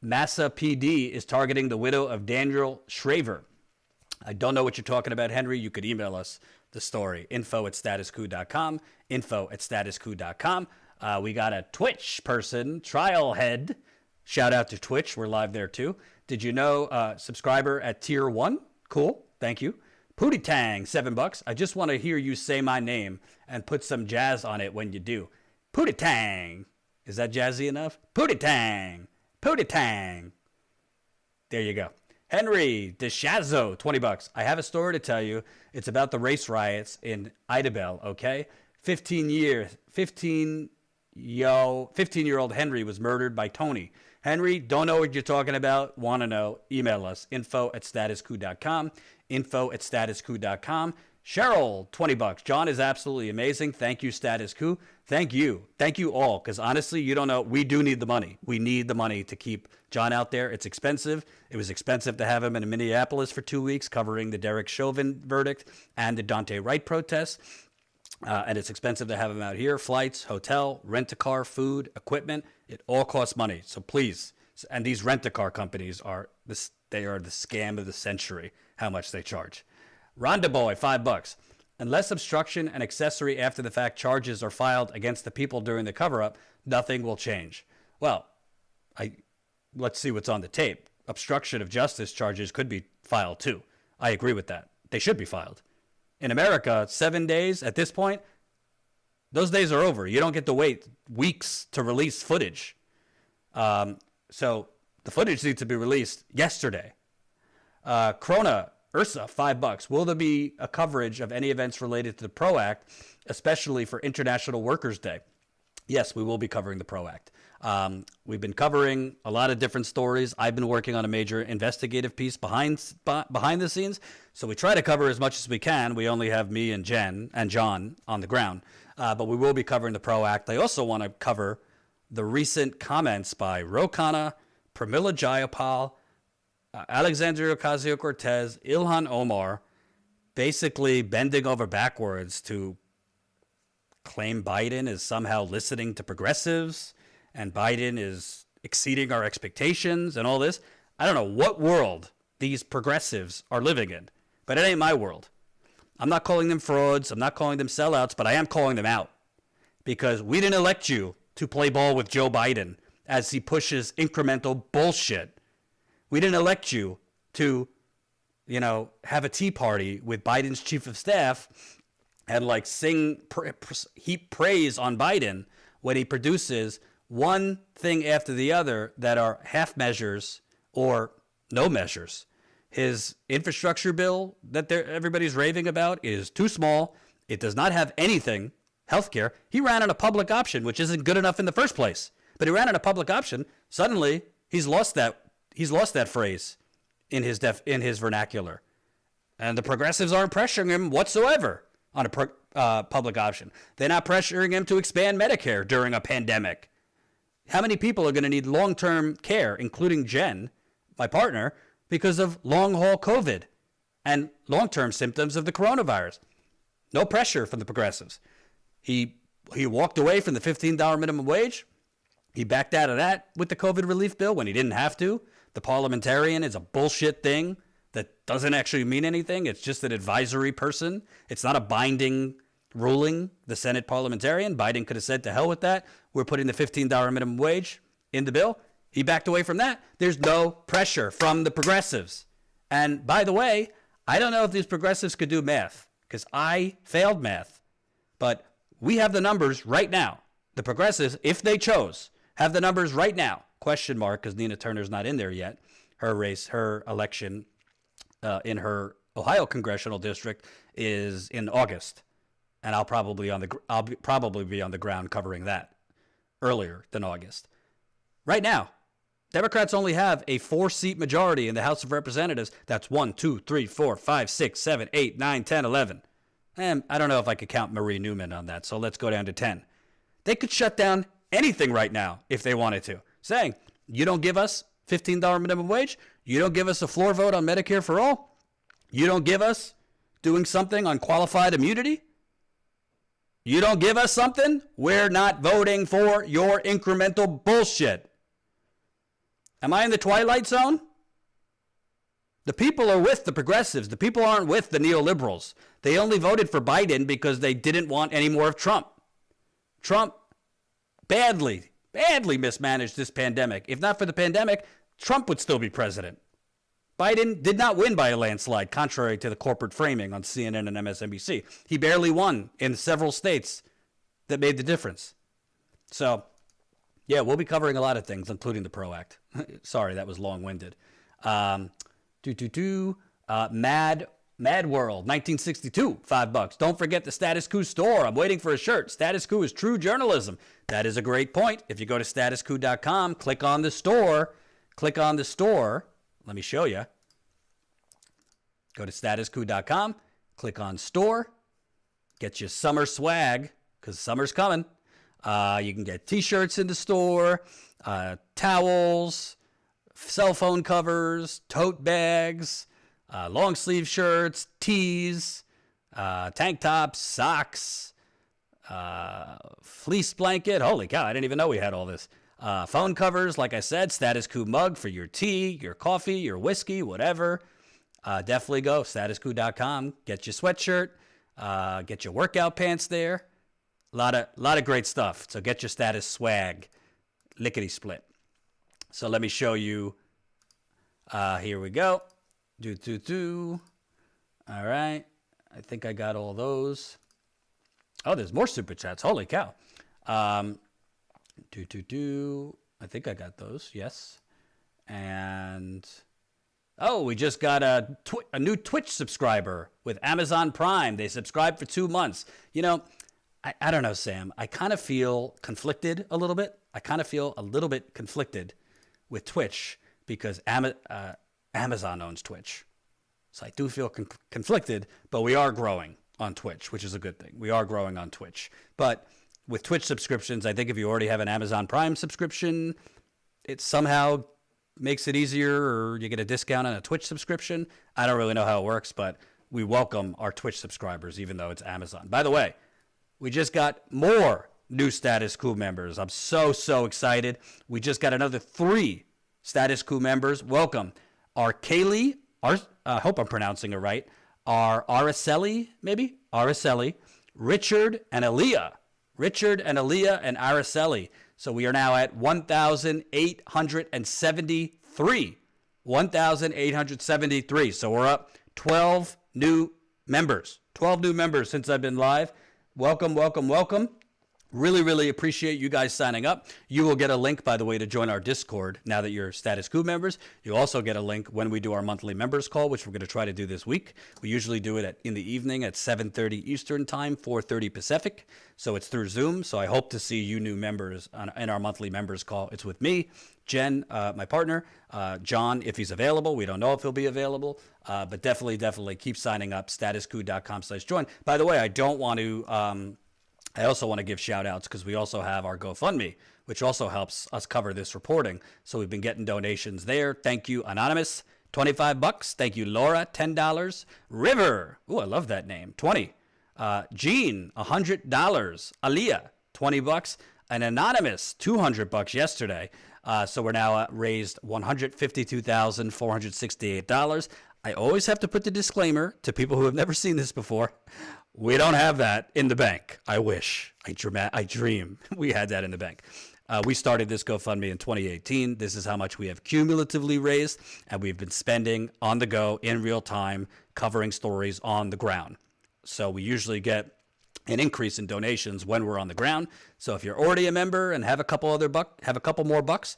Massa PD is targeting the widow of Daniel Shraver? I don't know what you're talking about, Henry. You could email us the story. info@statuscoup.com. info@statuscoup.com. We got a Twitch person, Trialhead. Shout out to Twitch. We're live there too. Did you know subscriber at tier 1? Cool. Thank you. Pootie Tang, $7. I just want to hear you say my name and put some jazz on it when you do. Pootie Tang. Is that jazzy enough? Pootie Tang. Pootie Tang. There you go. Henry DeShazzo, $20. I have a story to tell you. It's about the race riots in Idabel, okay? 15-year-old Henry was murdered by Tony. Henry, don't know what you're talking about. Want to know? Email us. info@statuscoup.com. info@statuscoup.com. Cheryl, $20. John is absolutely amazing. Thank you, Status Coup. Thank you. Thank you all. Because honestly, you don't know. We do need the money. We need the money to keep John out there. It's expensive. It was expensive to have him in Minneapolis for 2 weeks covering the Derek Chauvin verdict and the Dante Wright protests. And it's expensive to have him out here. Flights, hotel, rent-a-car, food, equipment. It all costs money. So please. And these rent-a-car companies they are the scam of the century, how much they charge. Rhonda Boy, $5. Unless obstruction and accessory after the fact charges are filed against the people during the cover-up, nothing will change. Well, let's see what's on the tape. Obstruction of justice charges could be filed too. I agree with that. They should be filed. In America, 7 days at this point, those days are over. You don't get to wait weeks to release footage. So the footage needs to be released yesterday. Krona, Ursa, $5. Will there be a coverage of any events related to the PRO Act, especially for International Workers' Day? Yes, we will be covering the PRO Act. We've been covering a lot of different stories. I've been working on a major investigative piece behind the scenes, so we try to cover as much as we can. We only have me and Jen and John on the ground, but we will be covering the PRO Act. I also want to cover the recent comments by Ro Khanna, Pramila Jayapal, Alexandria Ocasio-Cortez, Ilhan Omar, basically bending over backwards to claim Biden is somehow listening to progressives and Biden is exceeding our expectations and all this. I don't know what world these progressives are living in, but it ain't my world. I'm not calling them frauds. I'm not calling them sellouts, but I am calling them out because we didn't elect you to play ball with Joe Biden as he pushes incremental bullshit. We didn't elect you to, have a tea party with Biden's chief of staff and heap praise on Biden when he produces one thing after the other that are half measures or no measures. His infrastructure bill that everybody's raving about is too small. It does not have anything. Healthcare. He ran on a public option, which isn't good enough in the first place. But he ran on a public option. Suddenly, he's lost that phrase in his vernacular. And the progressives aren't pressuring him whatsoever on a public option. They're not pressuring him to expand Medicare during a pandemic. How many people are going to need long-term care, including Jen, my partner, because of long-haul COVID and long-term symptoms of the coronavirus? No pressure from the progressives. He walked away from the $15 minimum wage. He backed out of that with the COVID relief bill when he didn't have to. The parliamentarian is a bullshit thing that doesn't actually mean anything. It's just an advisory person. It's not a binding ruling. The Senate parliamentarian, Biden could have said to hell with that. We're putting the $15 minimum wage in the bill. He backed away from that. There's no pressure from the progressives. And by the way, I don't know if these progressives could do math because I failed math. But we have the numbers right now. The progressives, if they chose, have the numbers right now. Question mark, because Nina Turner's not in there yet. Her election in her Ohio congressional district is in August, and I'll probably be on the ground covering that earlier than August. Right now, Democrats only have a 4-seat majority in the House of Representatives. That's 1, 2, 3, 4, 5, 6, 7, 8, 9, 10, 11. And I don't know if I could count Marie Newman on that, so let's go down to 10. They could shut down anything right now if they wanted to, saying, you don't give us $15 minimum wage, you don't give us a floor vote on Medicare for all, you don't give us doing something on qualified immunity, you don't give us something, we're not voting for your incremental bullshit. Am I in the twilight zone? The people are with the progressives. The people aren't with the neoliberals. They only voted for Biden because they didn't want any more of Trump. Trump badly mismanaged this pandemic. If not for the pandemic, Trump would still be president. Biden did not win by a landslide, contrary to the corporate framing on CNN and MSNBC. He barely won in several states that made the difference. So, yeah, we'll be covering a lot of things, including the PRO Act. Sorry, that was long-winded. Mad World, 1962, $5. Don't forget the Status Coup store. I'm waiting for a shirt. Status Coup is true journalism. That is a great point. If you go to statuscoup.com, click on the store. Let me show you. Go to statuscoup.com, click on store, get you summer swag, because summer's coming. You can get t-shirts in the store, towels, cell phone covers, tote bags, long sleeve shirts, tees, tank tops, socks, fleece blanket. Holy cow, I didn't even know we had all this. Phone covers, like I said, Status Coup mug for your tea, your coffee, your whiskey, whatever. Definitely go statuscoup.com, get your sweatshirt, get your workout pants there. A lot of great stuff. So get your status swag, lickety split. So let me show you. Here we go. All right. I think I got all those. Oh, there's more super chats. Holy cow. I think I got those. Yes. And we just got a new Twitch subscriber with Amazon Prime. They subscribed for 2 months. You know, I don't know, Sam. I kind of feel conflicted a little bit. With Twitch because Amazon owns Twitch. So I do feel conflicted, but we are growing on Twitch, which is a good thing. We are growing on Twitch. But with Twitch subscriptions, I think if you already have an Amazon Prime subscription, it somehow makes it easier, or you get a discount on a Twitch subscription. I don't really know how it works, but we welcome our Twitch subscribers, even though it's Amazon. By the way, we just got more new Status Coup members. I'm so excited. We just got another 3 Status Coup members. Welcome. Our Kaylee, I hope I'm pronouncing it right. Our Araceli, maybe? Araceli. Richard and Aaliyah and Araceli. So we are now at 1,873. 1,873. So we're up 12 new members. 12 new members since I've been live. Welcome. Really appreciate you guys signing up. You will get a link, by the way, to join our Discord now that you're Status Coup members. You'll also get a link when we do our monthly members call, which we're going to try to do this week. We usually do it in the evening at 7:30 Eastern Time, 4:30 Pacific. So it's through Zoom. So I hope to see you new members in our monthly members call. It's with me, Jen, my partner, John, if he's available. We don't know if he'll be available, but definitely keep signing up, statuscoup.com/join. By the way, I also want to give shout outs because we also have our GoFundMe, which also helps us cover this reporting. So we've been getting donations there. Thank you, Anonymous, $25. Thank you, Laura, $10. River, I love that name, 20. Gene, $100. Aaliyah, $20. And Anonymous, $200 yesterday. So we're now raised $152,468. I always have to put the disclaimer to people who have never seen this before. We don't have that in the bank. I wish. I dream we had that in the bank. We started this GoFundMe in 2018. This is how much we have cumulatively raised, and we've been spending on the go in real time, covering stories on the ground. So we usually get an increase in donations when we're on the ground. So if you're already a member and have a couple more bucks,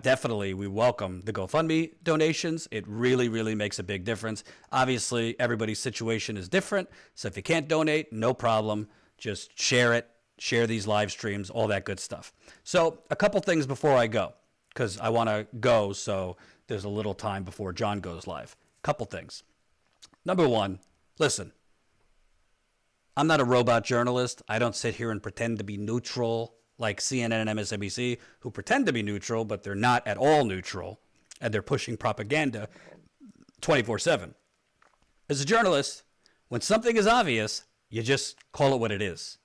definitely we welcome the GoFundMe donations. It really makes a big difference. Obviously, everybody's situation is different. So if you can't donate, no problem. Just share it, share these live streams, all that good stuff. So a couple things before I go. because I want to go, so there's a little time before John goes live. Couple things. Number one, listen, I'm not a robot journalist. I don't sit here and pretend to be neutral like CNN and MSNBC, who pretend to be neutral, but they're not at all neutral, and they're pushing propaganda 24/7. As a journalist, when something is obvious, you just call it what it is.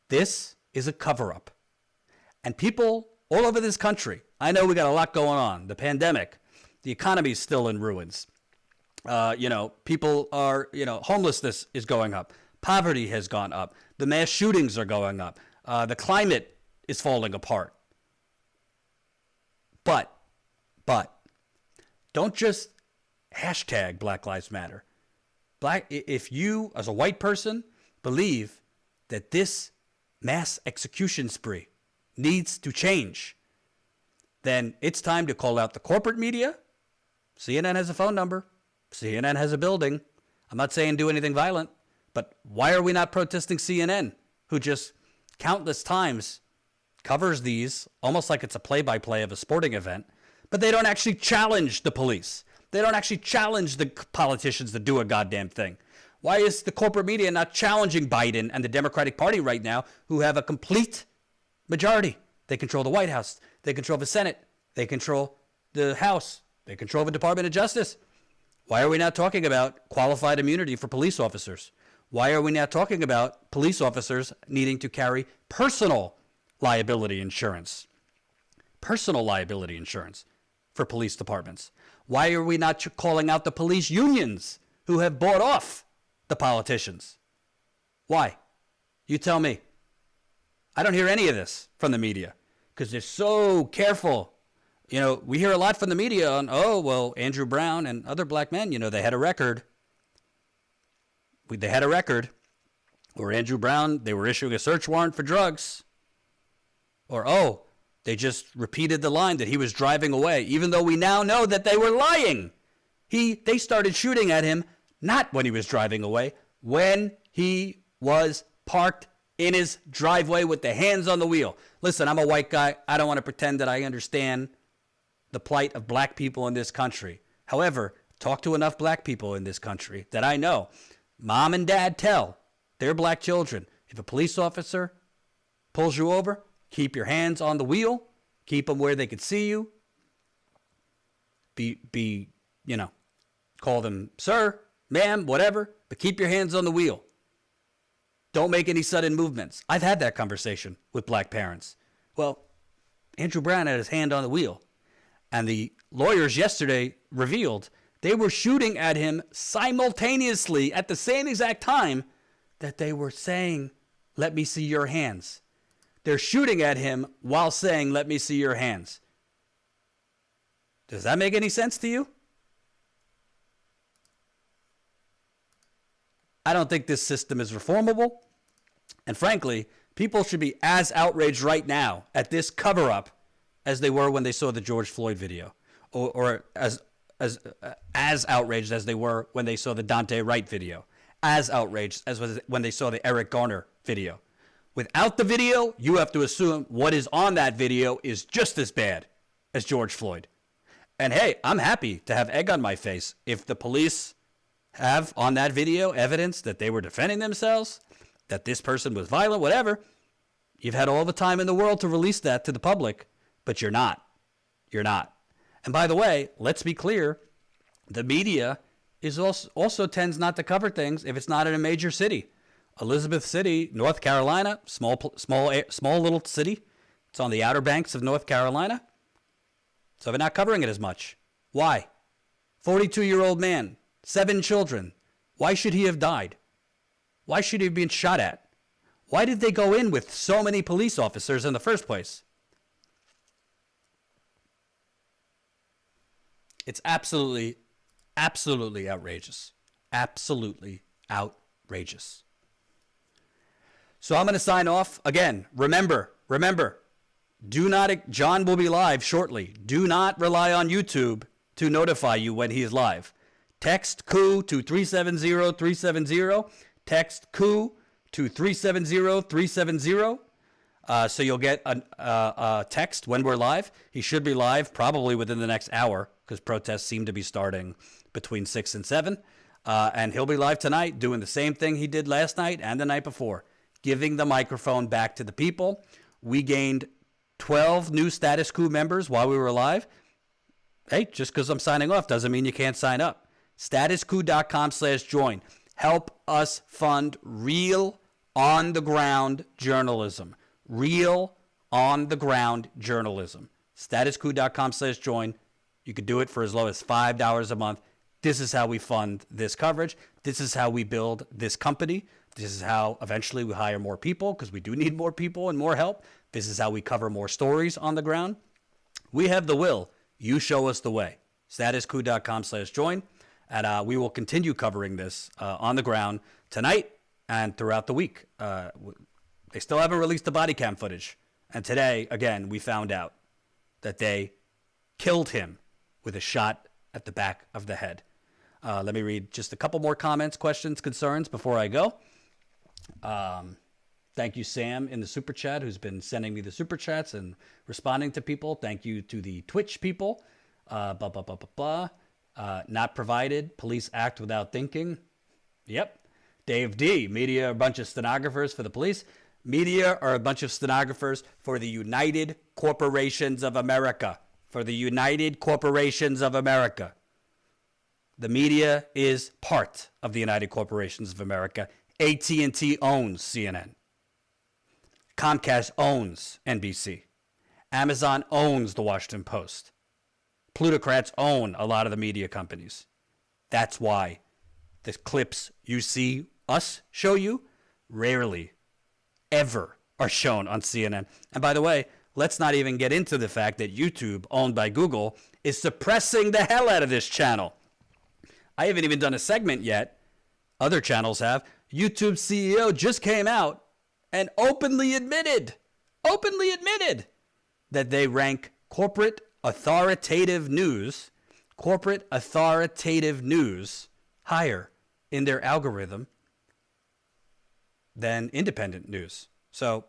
This is a cover-up. And people all over this country, I know we got a lot going on. The pandemic, the economy is still in ruins. People are, homelessness is going up. Poverty has gone up. The mass shootings are going up. The climate is falling apart. But, don't just hashtag Black Lives Matter. If you, as a white person, believe that this mass execution spree needs to change, then it's time to call out the corporate media. CNN has a phone number. CNN has a building. I'm not saying do anything violent, but why are we not protesting CNN, who just countless times covers these almost like it's a play-by-play of a sporting event, but they don't actually challenge the police. They don't actually challenge the politicians to do a goddamn thing. Why is the corporate media not challenging Biden and the Democratic Party right now, who have a complete majority? They control the White House. They control the Senate. They control the House. They control the Department of Justice. Why are we not talking about qualified immunity for police officers? Why are we not talking about police officers needing to carry personal liability insurance? Personal liability insurance for police departments. Why are we not calling out the police unions who have bought off the politicians? Why? You tell me. I don't hear any of this from the media because they're so careful. We hear a lot from the media on, Andrew Brown and other black men, they had a record. They had a record. Or Andrew Brown, they were issuing a search warrant for drugs. Or, they just repeated the line that he was driving away, even though we now know that they were lying. They started shooting at him, not when he was driving away, when he was parked in his driveway with the hands on the wheel. Listen, I'm a white guy. I don't want to pretend that I understand the plight of black people in this country. However, talk to enough black people in this country that I know. Mom and dad tell their black children, if a police officer pulls you over, keep your hands on the wheel, keep them where they could see you. Call them sir, ma'am, whatever, but keep your hands on the wheel. Don't make any sudden movements. I've had that conversation with black parents. Well, Andrew Brown had his hand on the wheel. And the lawyers yesterday revealed they were shooting at him simultaneously at the same exact time that they were saying, "Let me see your hands." They're shooting at him while saying, "Let me see your hands." Does that make any sense to you? I don't think this system is reformable. And frankly, people should be as outraged right now at this cover-up as they were when they saw the George Floyd video, or as outraged as they were when they saw the Dante Wright video, as outraged as when they saw the Eric Garner video. Without the video, you have to assume what is on that video is just as bad as George Floyd. And hey, I'm happy to have egg on my face if the police have on that video evidence that they were defending themselves, that this person was violent, whatever. You've had all the time in the world to release that to the public. But you're not. You're not. And by the way, let's be clear, the media is also tends not to cover things if it's not in a major city. Elizabeth City, North Carolina, small little city. It's on the Outer Banks of North Carolina. So they're not covering it as much. Why? 42-year-old man, 7 children. Why should he have died? Why should he have been shot at? Why did they go in with so many police officers in the first place? It's absolutely outrageous. Absolutely outrageous. So I'm going to sign off. Again, remember, John will be live shortly. Do not rely on YouTube to notify you when he is live. Text Coup to 370-370. Text Coup to 370-370. So you'll get a text when we're live. He should be live probably within the next hour because protests seem to be starting between 6 and 7. And he'll be live tonight doing the same thing he did last night and the night before, giving the microphone back to the people. We gained 12 new Status Coup members while we were live. Hey, just because I'm signing off doesn't mean you can't sign up. Statuscoup.com/join. Help us fund real on-the-ground journalism. Real on-the-ground journalism. Statuscoup.com/join. You could do it for as low as $5 a month. This is how we fund this coverage. This is how we build this company. This is how eventually we hire more people because we do need more people and more help. This is how we cover more stories on the ground. We have the will. You show us the way. Statuscoup.com/join. And we will continue covering this on the ground tonight and throughout the week. They still haven't released the body cam footage. And today, again, we found out that they killed him with a shot at the back of the head. Let me read just a couple more comments, questions, concerns before I go. Thank you, Sam, in the super chat, who's been sending me the super chats and responding to people. Thank you to the Twitch people. Not provided. Police act without thinking. Yep. Dave D. Media are a bunch of stenographers for the police. Media are a bunch of stenographers for the United Corporations of America. For the United Corporations of America. The media is part of the United Corporations of America. AT&T owns CNN. Comcast owns NBC. Amazon owns the Washington Post. Plutocrats own a lot of the media companies. That's why the clips you see us show you rarely, ever are shown on CNN. And by the way, let's not even get into the fact that YouTube, owned by Google, is suppressing the hell out of this channel. I haven't even done a segment yet. Other channels have. YouTube's CEO just came out and openly admitted that they rank corporate authoritative news higher in their algorithm than independent news. So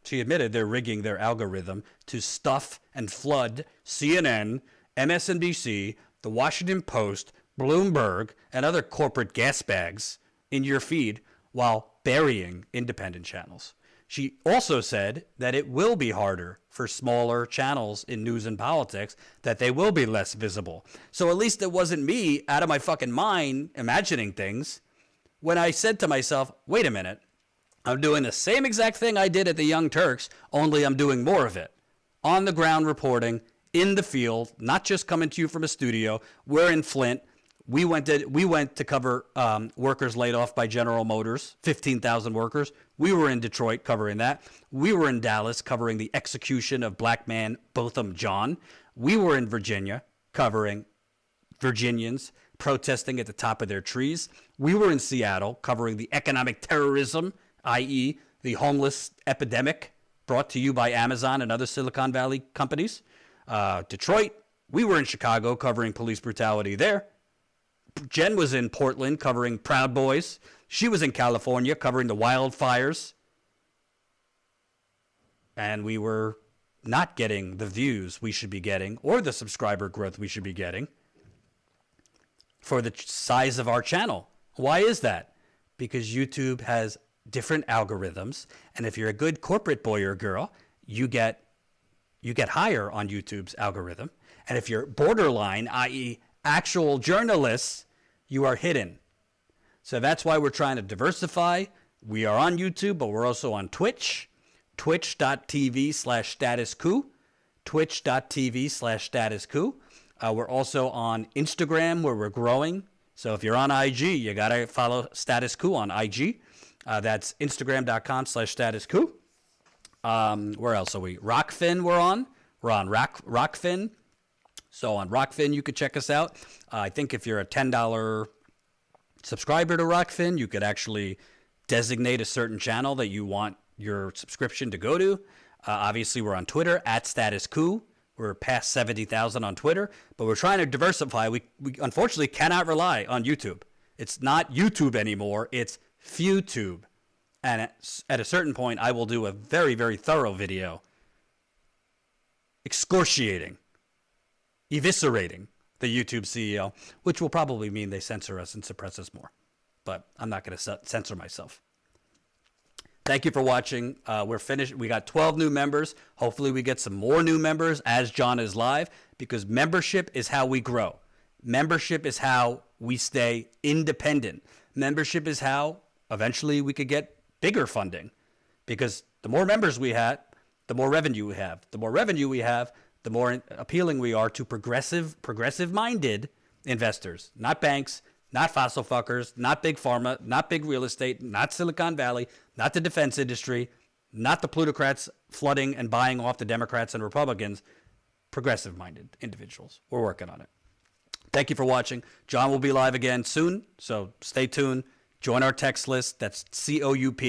she admitted they're rigging their algorithm to stuff and flood CNN, MSNBC, the Washington Post, Bloomberg, and other corporate gas bags in your feed while burying independent channels. She also said that it will be harder for smaller channels in news and politics, that they will be less visible. So at least it wasn't me out of my fucking mind imagining things when I said to myself, wait a minute, I'm doing the same exact thing I did at the Young Turks, only I'm doing more of it. On the ground reporting, in the field, not just coming to you from a studio. We're in Flint. We went to cover workers laid off by General Motors, 15,000 workers. We were in Detroit covering that. We were in Dallas covering the execution of black man Botham Jean. We were in Virginia covering Virginians protesting at the top of their trees. We were in Seattle covering the economic terrorism, i.e. the homeless epidemic brought to you by Amazon and other Silicon Valley companies. Detroit, we were in Chicago covering police brutality there. Jen was in Portland covering Proud Boys. She was in California covering the wildfires. And we were not getting the views we should be getting or the subscriber growth we should be getting for the size of our channel. Why is that? Because YouTube has different algorithms. And if you're a good corporate boy or girl, you get higher on YouTube's algorithm. And if you're borderline, i.e. actual journalists, you are hidden. So that's why we're trying to diversify. We are on YouTube, but we're also on Twitch, twitch.tv/statuscoup, twitch.tv/statuscoup. We're also on Instagram, where we're growing. So if you're on IG, you got to follow Status Coup on IG. That's instagram.com/statuscoup. Where else are we? Rockfin we're on. We're on Rockfin. So on Rockfin, you could check us out. I think if you're a $10 subscriber to Rockfin, you could actually designate a certain channel that you want your subscription to go to. Obviously, we're on Twitter, @StatusCoop. We're past 70,000 on Twitter, but we're trying to diversify. We unfortunately cannot rely on YouTube. It's not YouTube anymore. It's FewTube. And at a certain point, I will do a very, very thorough video excoriating, eviscerating the YouTube CEO, which will probably mean they censor us and suppress us more. But I'm not going to censor myself. Thank you for watching. We're finished. We got 12 new members. Hopefully we get some more new members as John is live, because membership is how we grow. Membership is how we stay independent. Membership is how eventually we could get bigger funding, because the more members we have, the more revenue we have. The more revenue we have, the more appealing we are to progressive-minded investors, not banks, not fossil fuckers, not big pharma, not big real estate, not Silicon Valley, not the defense industry, not the plutocrats flooding and buying off the Democrats and Republicans, progressive-minded individuals. We're working on it. Thank you for watching. John will be live again soon, so stay tuned. Join our text list. That's COUP.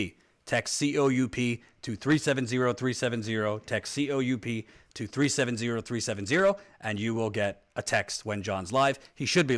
Text COUP to 370-370. Text COUP to 370-370, and you will get a text when John's live. He should be